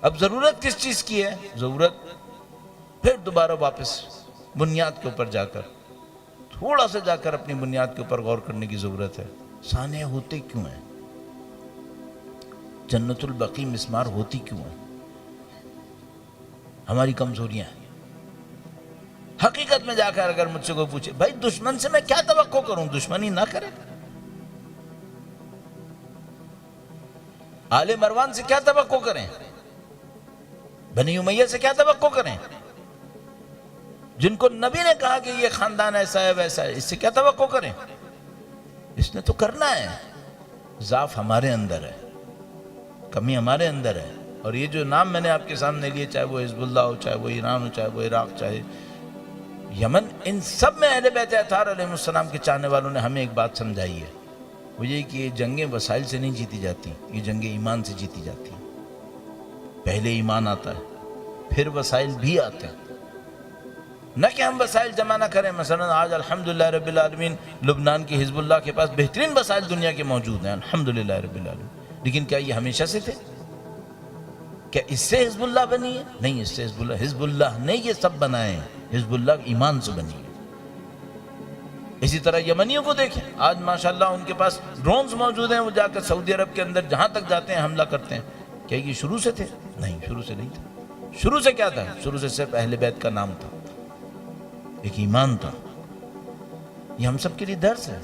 اب ضرورت کس چیز کی ہے؟ ضرورت پھر دوبارہ واپس بنیاد کے اوپر جا کر تھوڑا سا جا کر اپنی بنیاد کے اوپر غور کرنے کی ضرورت ہے. سانحہ ہوتے کیوں ہیں؟ جنت البقیع مسمار ہوتی کیوں ہیں؟ ہماری کمزوریاں ہیں. حقیقت میں جا کر اگر مجھ سے کوئی پوچھے بھائی دشمن سے میں کیا توقع کروں، دشمنی نہ کرے. آل مروان سے کیا توقع کریں؟ بنی امیہ سے کیا توقع کریں؟ جن کو نبی نے کہا کہ یہ خاندان ایسا ہے ویسا ہے، اس سے کیا توقع کریں؟ اس نے تو کرنا ہے. ضعف ہمارے اندر ہے، کمی ہمارے اندر ہے. اور یہ جو نام میں نے آپ کے سامنے لیے، چاہے وہ حزب اللہ ہو، چاہے وہ ایران ہو، چاہے وہ عراق، چاہے یمن، ان سب میں اہل بیت اطہار علیہ السلام کے چاہنے والوں نے ہمیں ایک بات سمجھائی ہے، وہ یہ کہ یہ جنگیں وسائل سے نہیں جیتی جاتی، یہ جنگیں ایمان سے جیتی جاتی ہیں. پہلے ایمان آتا ہے، پھر وسائل بھی آتے ہیں. نہ کہ ہم وسائل جمع نہ کریں. مثلا آج الحمدللہ رب العالمین لبنان کی حزب اللہ کے پاس بہترین وسائل دنیا کے موجود ہیں، الحمدللہ رب العالمین. لیکن کیا یہ ہمیشہ سے تھے؟ کیا اس سے حزب اللہ بنی ہے؟ نہیں، اس سے حزب اللہ نے یہ سب بنائے ہیں. حزب اللہ ایمان سے بنی ہے. اسی طرح یمنیوں کو دیکھیں، آج ماشاءاللہ ان کے پاس ڈرونز موجود ہیں، وہ جا کر سعودی عرب کے اندر جہاں تک جاتے ہیں حملہ کرتے ہیں. کیا یہ شروع سے تھے؟ نہیں، شروع سے نہیں تھے. شروع سے کیا تھا؟ شروع سے صرف اہل بیت کا نام تھا، ایک ایمان تھا. یہ ہم سب کے لیے درس ہے.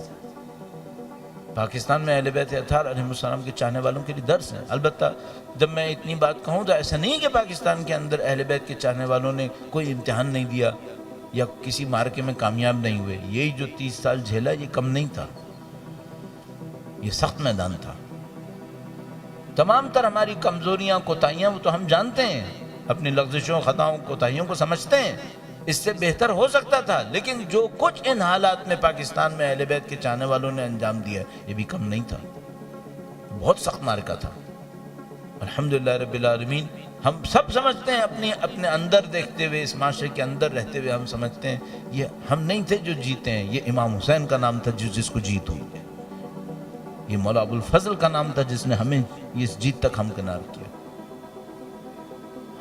پاکستان میں اہل بیت اطہار علیہ السلام کے چاہنے والوں کے لیے درس ہے. البتہ جب میں اتنی بات کہوں تو ایسا نہیں کہ پاکستان کے اندر اہل بیت کے چاہنے والوں نے کوئی امتحان نہیں دیا یا کسی مارکے میں کامیاب نہیں ہوئے. یہی جو 30 سال جھیلا یہ کم نہیں تھا، یہ سخت میدان تھا. تمام تر ہماری کمزوریاں، کوتاہیاں وہ تو ہم جانتے ہیں، اپنی لغزشوں، خطاؤں، کوتاہیوں کو سمجھتے ہیں. اس سے بہتر ہو سکتا تھا، لیکن جو کچھ ان حالات میں پاکستان میں اہل بیت کے چاہنے والوں نے انجام دیا یہ بھی کم نہیں تھا. بہت سخت مارکہ تھا. الحمدللہ رب العالمین ہم سب سمجھتے ہیں، اپنے اندر دیکھتے ہوئے، اس معاشرے کے اندر رہتے ہوئے ہم سمجھتے ہیں یہ ہم نہیں تھے جو جیتے ہیں، یہ امام حسین کا نام تھا جس کو جیت ہوئی ہے. یہ مولا ابو الفضل کا نام تھا جس نے ہمیں اس جیت تک ہمکنار کیا.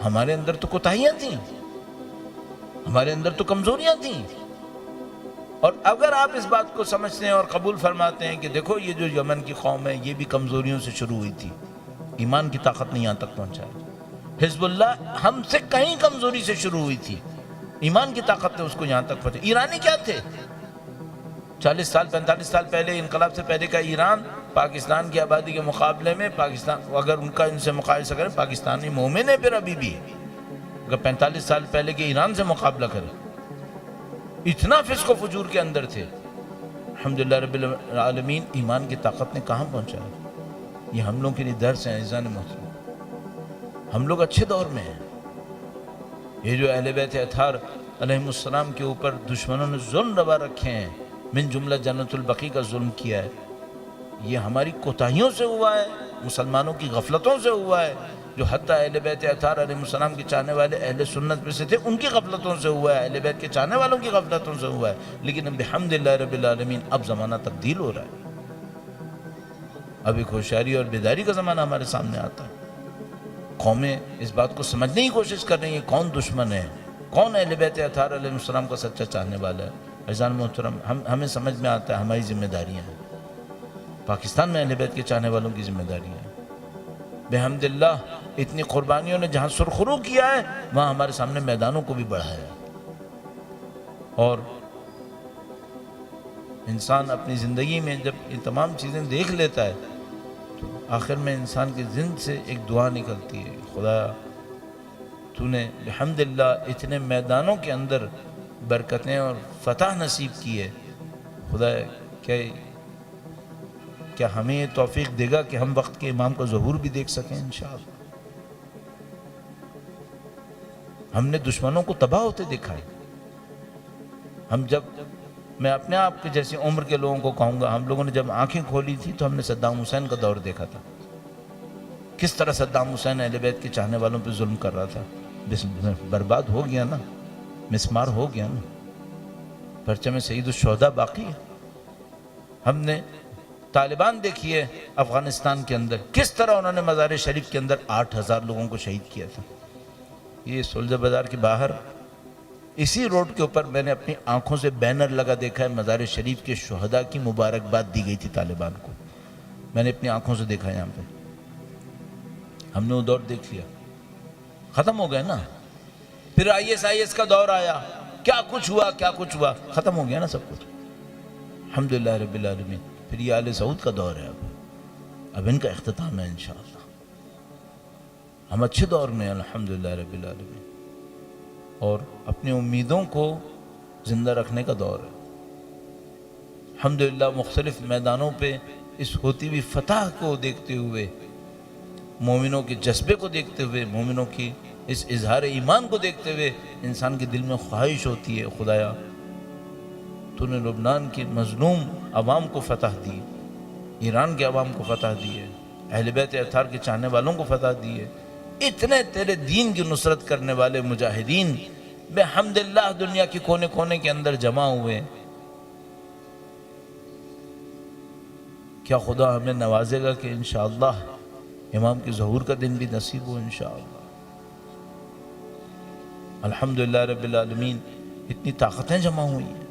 ہمارے اندر تو کوتاہیاں تھیں، ہمارے اندر تو کمزوریاں تھیں. اور اگر آپ اس بات کو سمجھتے ہیں اور قبول فرماتے ہیں کہ دیکھو یہ جو یمن کی قوم ہے یہ بھی کمزوریوں سے شروع ہوئی تھی، ایمان کی طاقت نے یہاں تک پہنچایا. حزب اللہ ہم سے کہیں کمزوری سے شروع ہوئی تھی، ایمان کی طاقت نے اس کو یہاں تک پہنچایا. ایرانی کیا تھے؟ 40 سال 45 سال پہلے، انقلاب سے پہلے کا ایران پاکستان کی آبادی کے مقابلے میں، پاکستان اگر ان کا ان سے مقایسہ کریں، پاکستانی مومن ہے پھر ابھی بھی. اگر 45 سال پہلے کے ایران سے مقابلہ کریں، اتنا فسق و فجور کے اندر تھے. الحمدللہ رب العالمین ایمان کی طاقت نے کہاں پہنچایا. یہ ہم لوگوں کے لیے درس ہیں عزیزان محترم. ہم لوگ اچھے دور میں ہیں. یہ جو اہل بیت اطہار علیہ السلام کے اوپر دشمنوں نے ظلم روا رکھے ہیں، من جملہ جنت البقیع کا ظلم کیا ہے، یہ ہماری کوتاہیوں سے ہوا ہے، مسلمانوں کی غفلتوں سے ہوا ہے. جو حتیٰ اہل بیت اطہار علیہ السلام کے چاہنے والے اہل سنت میں سے تھے ان کی غفلتوں سے ہوا ہے، اہل بیت کے چاہنے والوں کی غفلتوں سے ہوا ہے. لیکن بحمدللہ رب العالمین اب زمانہ تبدیل ہو رہا ہے، اب ایک ہوشیاری اور بیداری کا زمانہ ہمارے سامنے آتا ہے. قومیں اس بات کو سمجھنے کی کوشش کر رہی ہیں کون دشمن ہے, کون اہل بیت اطہار علیہ السلام کا سچا چاہنے والا ہے. عزیزان محترم, ہمیں سمجھ میں آتا ہے ہماری ذمہ داریاں ہیں, پاکستان میں اہل بیت کے چاہنے والوں کی ذمہ داریاں ہیں. بحمد اللہ اتنی قربانیوں نے جہاں سرخرو کیا ہے وہاں ہمارے سامنے میدانوں کو بھی بڑھایا ہے. اور انسان اپنی زندگی میں جب یہ تمام چیزیں دیکھ لیتا ہے تو آخر میں انسان کی زندگی سے ایک دعا نکلتی ہے, خدا تو نے الحمدللہ اتنے میدانوں کے اندر برکتیں اور فتح نصیب کی ہے, خدا کیا ہمیں یہ توفیق دے گا کہ ہم وقت کے امام کا ظہور بھی دیکھ سکیں انشاءاللہ. ہم نے دشمنوں کو تباہ ہوتے دیکھا ہے. ہم جب, میں اپنے آپ کے جیسے عمر کے لوگوں کو کہوں گا, ہم لوگوں نے جب آنکھیں کھولی تھی تو ہم نے صدام حسین کا دور دیکھا تھا, کس طرح صدام حسین اہل بیت کے چاہنے والوں پہ ظلم کر رہا تھا. برباد ہو گیا نا, مسمار ہو گیا نا, پرچم سید الشہداء باقی ہے. ہم نے طالبان دیکھیے افغانستان کے اندر کس طرح انہوں نے مزار شریف کے اندر 8000 لوگوں کو شہید کیا تھا. یہ سلجہ بازار کے باہر اسی روڈ کے اوپر میں نے اپنی آنکھوں سے بینر لگا دیکھا ہے, مزار شریف کے شہداء کی مبارکباد دی گئی تھی طالبان کو, میں نے اپنی آنکھوں سے دیکھا یہاں پہ. ہم نے وہ دور دیکھ لیا, ختم ہو گیا نا. پھر IS کا دور آیا, کیا کچھ ہوا, ختم ہو گیا نا سب کچھ الحمدللہ رب العالمین. پھر یہ آل سعود کا دور ہے, اب ان کا اختتام ہے انشاءاللہ. ہم اچھے دور میں ہیں الحمدللہ رب العالمین, اور اپنی امیدوں کو زندہ رکھنے کا دور ہے الحمدللہ. مختلف میدانوں پہ اس ہوتی ہوئی فتح کو دیکھتے ہوئے, مومنوں کے جذبے کو دیکھتے ہوئے, مومنوں کی اس اظہار ایمان کو دیکھتے ہوئے انسان کے دل میں خواہش ہوتی ہے, خدایا تو نے لبنان کی مظلوم عوام کو فتح دی, ایران کے عوام کو فتح دی ہے, اہل بیت اطہار کے چاہنے والوں کو فتح دی ہے. اتنے تیرے دین کی نصرت کرنے والے مجاہدین بحمدللہ دنیا کے کونے کونے کے اندر جمع ہوئے. کیا خدا ہمیں نوازے گا کہ انشاءاللہ امام کے ظہور کا دن بھی نصیب ہو انشاءاللہ. الحمدللہ رب العالمین اتنی طاقتیں جمع ہوئی ہیں.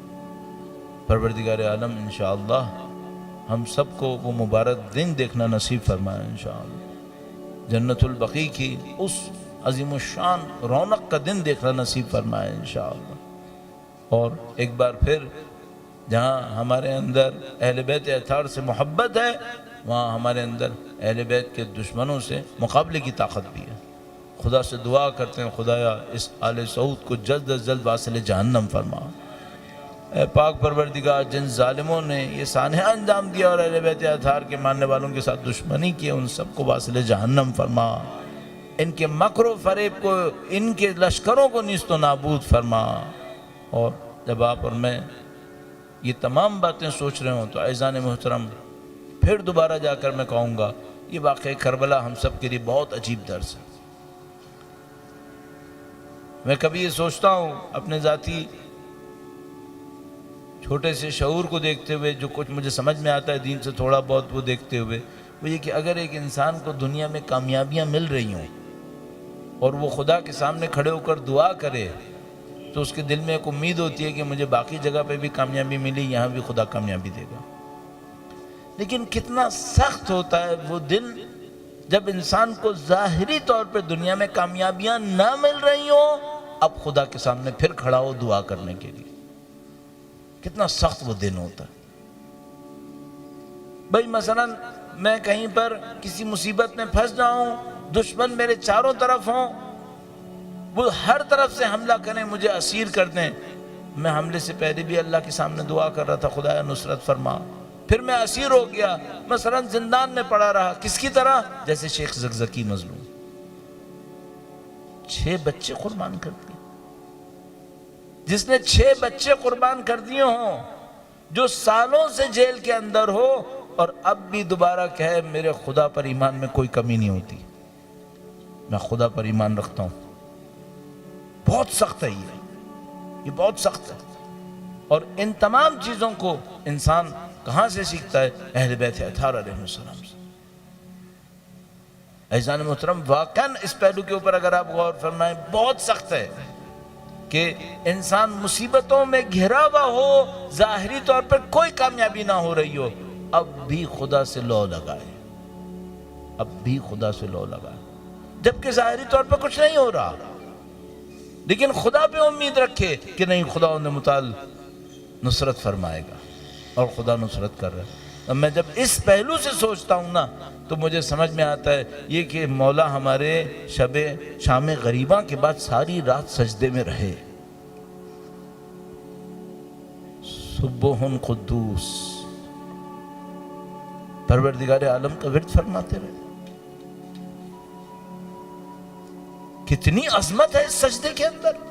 پروردگار عالم انشاءاللہ ہم سب کو وہ مبارک دن دیکھنا نصیب فرمائے انشاءاللہ. جنت البقیع کی اس عظیم الشان رونق کا دن دیکھنا نصیب فرمائے انشاءاللہ. اور ایک بار پھر جہاں ہمارے اندر اہل بیت اطہار سے محبت ہے وہاں ہمارے اندر اہل بیت کے دشمنوں سے مقابلے کی طاقت بھی ہے. خدا سے دعا کرتے ہیں خدایا اس آل سعود کو جلد از جلد واصل جہنم فرما. اے پاک پروردگار, جن ظالموں نے یہ سانحہ انجام دیا اور اہل بیت اطہار کے ماننے والوں کے ساتھ دشمنی کی, ان سب کو واصل جہنم فرما. ان کے مکر و فریب کو, ان کے لشکروں کو نیست و نابود فرما. اور جب آپ اور میں یہ تمام باتیں سوچ رہے ہوں تو عزیزان محترم پھر دوبارہ جا کر میں کہوں گا یہ واقعہ کربلا ہم سب کے لیے بہت عجیب درس ہے. میں کبھی یہ سوچتا ہوں اپنے ذاتی چھوٹے سے شعور کو دیکھتے ہوئے, جو کچھ مجھے سمجھ میں آتا ہے دین سے تھوڑا بہت وہ دیکھتے ہوئے, وہ یہ کہ اگر ایک انسان کو دنیا میں کامیابیاں مل رہی ہوں اور وہ خدا کے سامنے کھڑے ہو کر دعا کرے تو اس کے دل میں ایک امید ہوتی ہے کہ مجھے باقی جگہ پہ بھی کامیابی ملی, یہاں بھی خدا کامیابی دے گا. لیکن کتنا سخت ہوتا ہے وہ دن جب انسان کو ظاہری طور پہ دنیا میں کامیابیاں نہ مل رہی ہوں, اب خدا کے سامنے پھر کھڑا ہو دعا کرنے کے لیے. کتنا سخت وہ دن ہوتا ہے. بھائی مثلا میں کہیں پر کسی مصیبت میں پھنس جاؤں, دشمن میرے چاروں طرف ہوں, وہ ہر طرف سے حملہ کریں, مجھے اسیر کر دیں. میں حملے سے پہلے بھی اللہ کے سامنے دعا کر رہا تھا خدایا نصرت فرما. پھر میں اسیر ہو گیا, مثلا زندان میں پڑا رہا, کس کی طرح, جیسے شیخ زکزکی مظلوم, 6 بچے قربان کر دیے. جس نے 6 بچے قربان کر دیے ہوں, جو سالوں سے جیل کے اندر ہو اور اب بھی دوبارہ کہے میرے خدا پر ایمان میں کوئی کمی نہیں ہوتی, میں خدا پر ایمان رکھتا ہوں. بہت سخت ہے یہ بہت سخت ہے. اور ان تمام چیزوں کو انسان کہاں سے سیکھتا ہے؟ اہل بیت اطہار علیہ السلام سے. عزیزان محترم واقعاً اس پہلو کے اوپر اگر آپ غور فرمائیں بہت سخت ہے کہ انسان مصیبتوں میں گھرا ہوا ہو، ظاہری طور پر کوئی کامیابی نہ ہو رہی ہو، اب بھی خدا سے لو لگائے، اب بھی خدا سے لو لگائے، جبکہ ظاہری طور پر کچھ نہیں ہو رہا، لیکن خدا پہ امید رکھے کہ نہیں، خدا انہیں متعال نصرت فرمائے گا، اور خدا نصرت کر رہا ہے۔ اب میں جب اس پہلو سے سوچتا ہوں نا تو مجھے سمجھ میں آتا ہے یہ کہ مولا ہمارے شب شام غریباں کے بعد ساری رات سجدے میں رہے، سبح قدوس، پروردگار عالم کا ورد فرماتے رہے۔ کتنی عظمت ہے اس سجدے کے اندر۔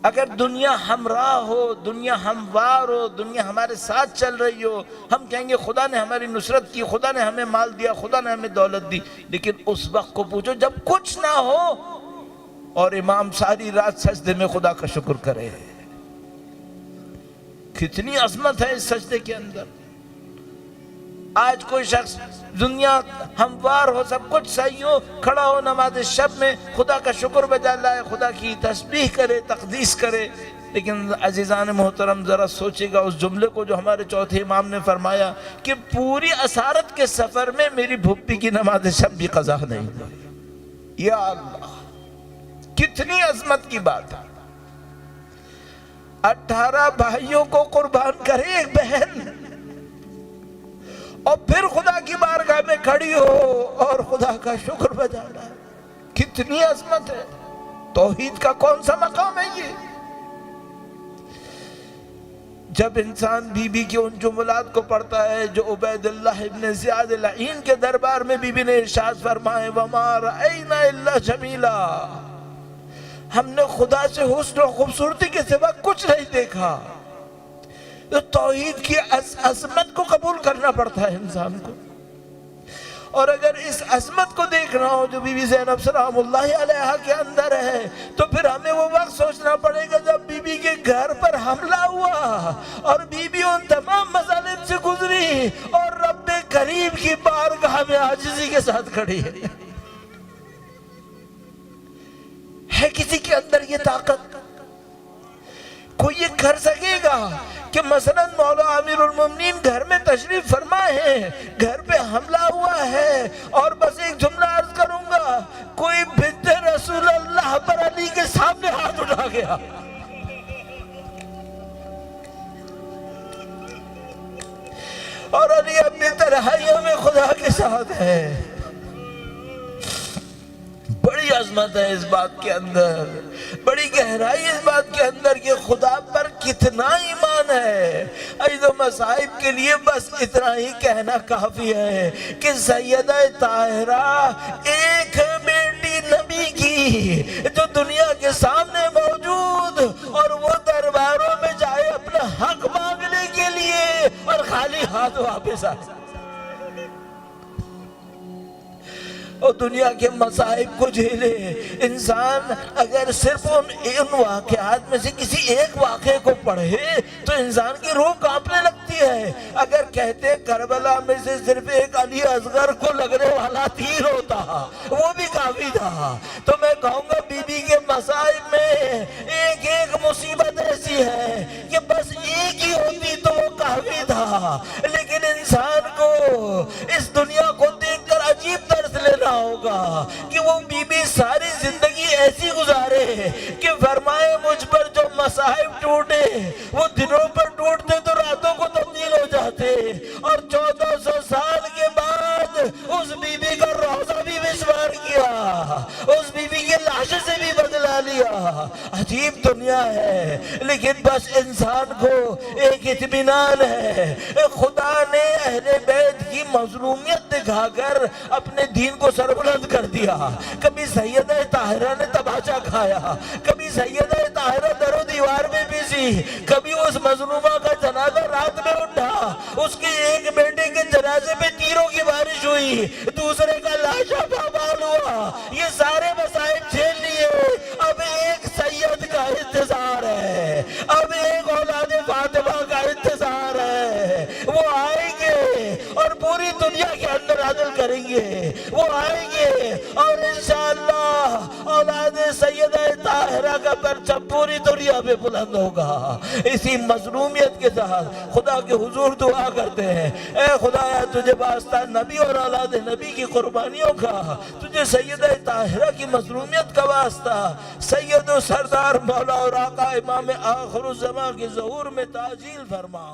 اگر دنیا ہمراہ ہو، دنیا ہموار ہو، دنیا ہمارے ساتھ چل رہی ہو، ہم کہیں گے خدا نے ہماری نصرت کی، خدا نے ہمیں مال دیا، خدا نے ہمیں دولت دی، لیکن اس وقت کو پوچھو جب کچھ نہ ہو اور امام ساری رات سجدے میں خدا کا شکر کرے۔ کتنی عظمت ہے اس سجدے کے اندر۔ آج کوئی شخص دنیا ہموار ہو، سب کچھ صحیح ہو، کھڑا ہو نماز شب میں خدا کا شکر بجا لائے، خدا کی تسبیح کرے، تقدیس کرے، لیکن عزیزان محترم ذرا سوچے گا اس جملے کو جو ہمارے چوتھے امام نے فرمایا کہ پوری اسارت کے سفر میں میری بھپی کی نماز شب بھی قضا نہیں ہوئی۔ یا اللہ، کتنی عظمت کی بات ہے۔ 18 بھائیوں کو قربان کرے ایک بہن، اور پھر خدا کی بارگاہ میں کھڑی ہو اور خدا کا شکر بجانا ہے۔ کتنی عظمت ہے۔ توحید کا کون سا مقام ہے یہ؟ جب انسان بی بی کے ان جملات کو پڑھتا ہے جو عبید اللہ ابن زیاد العین کے دربار میں بی بی نے ارشاد فرمائے وَمَا رَأَيْنَا إِلَّا جَمِيلًا، ہم نے خدا سے حسن و خوبصورتی کے سوا کچھ نہیں دیکھا۔ تو توحید کی عظمت کو قبول کرنا پڑتا ہے انسان کو، اور اگر اس عظمت کو دیکھنا ہو جو بی بی زینب سلام اللہ علیہا کے اندر ہے تو پھر ہمیں وہ وقت سوچنا پڑے گا جب بی بی کے گھر پر حملہ ہوا اور بی بی ان تمام مظالم سے گزری اور رب کریم کی بارگاہ میں عاجزی کے ساتھ کھڑی ہے کسی کے اندر یہ طاقت؟ کوئی یہ کر سکے گا کہ مثلا مولا امیر المومنین گھر میں تشریف فرما ہے، گھر پہ حملہ ہوا ہے، اور بس ایک جملہ عرض کروں گا، کوئی بنت رسول اللہ پر علی کے سامنے ہاتھ اٹھا گیا، اور علی اپنی تنہائیوں میں خدا کے ساتھ ہے۔ بڑی عظمت ہے اس بات کے اندر، بڑی گہرائی اس بات کے اندر کہ خدا پر کتنا ایمان ہے۔ عزیز و مصائب کے لیے بس اتنا ہی کہنا کافی ہے کہ سیدہ طاہرہ ایک بیٹی نبی کی جو دنیا کے سامنے موجود اور وہ درباروں میں جائے اپنا حق مانگنے کے لیے اور خالی ہاتھ واپس آئے، اور دنیا کے مصائب کو جھیلے۔ انسان اگر صرف ان واقعات میں سے کسی ایک واقعے کو پڑھے تو انسان کی روح کانپنے لگتی ہے۔ اگر کہتے کربلا میں سے صرف ایک علی اصغر کو لگنے والا تیر ہوتا وہ بھی کافی تھا، تو میں کہوں گا بی بی کے مصائب میں ایک ایک مصیبت ایسی ہے کہ بس ایک ہی ہوتی تو وہ کافی تھا، لیکن انسان کو اس دنیا کو دیکھ کر عجیب درس لینا ہوگا کہ وہ بی بی ساری زندگی ایسی گزارے کہ فرمائے مجھ پر جو مصائب ٹوٹے وہ دنوں پر ٹوٹتے تو راتوں کو تبدیل ہو جاتے، اور 1400 سال کے بعد اس بی بی کا روزہ بھی مسمار کیا، اس بی بی کے لاشے سے بھی بدلا لیا۔ عجیب دنیا ہے، لیکن بس انسان کو ایک اطمینان ہے، خدا نے اہل بیت کی مظلومیت دکھا کر اپنے دین کو سربلند کر دیا۔ کبھی سیدہ طاہرہ نے تماچا کھایا، کبھی سیدہ طاہرہ در و دیوار میں بیسی، کبھی اس مظلومہ کا جنازہ رات میں اٹھا، اس کے ایک بیٹے کے جنازے پہ تیروں کی بارش ہوئی، دوسرے کا لاشا پامال ہوا، یہ سارے مصائب جھیل لیے۔ اب ایک سید کا انتظار ہے، اب ایک اولاد فاطمہ کا انتظار ہے، وہ آئیں گے اور پوری دنیا کے اندر عدل کریں گے۔ وہ آئیں گے اور انشاءاللہ اولاد سیدہ طاہرہ کا پرچم پوری دنیا میں بلند ہوگا۔ اسی مظلومیت کے ساتھ خدا کے حضور دعا کرتے ہیں، اے خدایا تجھے واسطہ نبی اور اولاد نبی کی قربانیوں کا، تجھے سیدہ طاہرہ کی مظلومیت کا واسطہ، سید و سردار مولا اور آقا امام آخر الزمان کے ظہور میں تعجیل فرما۔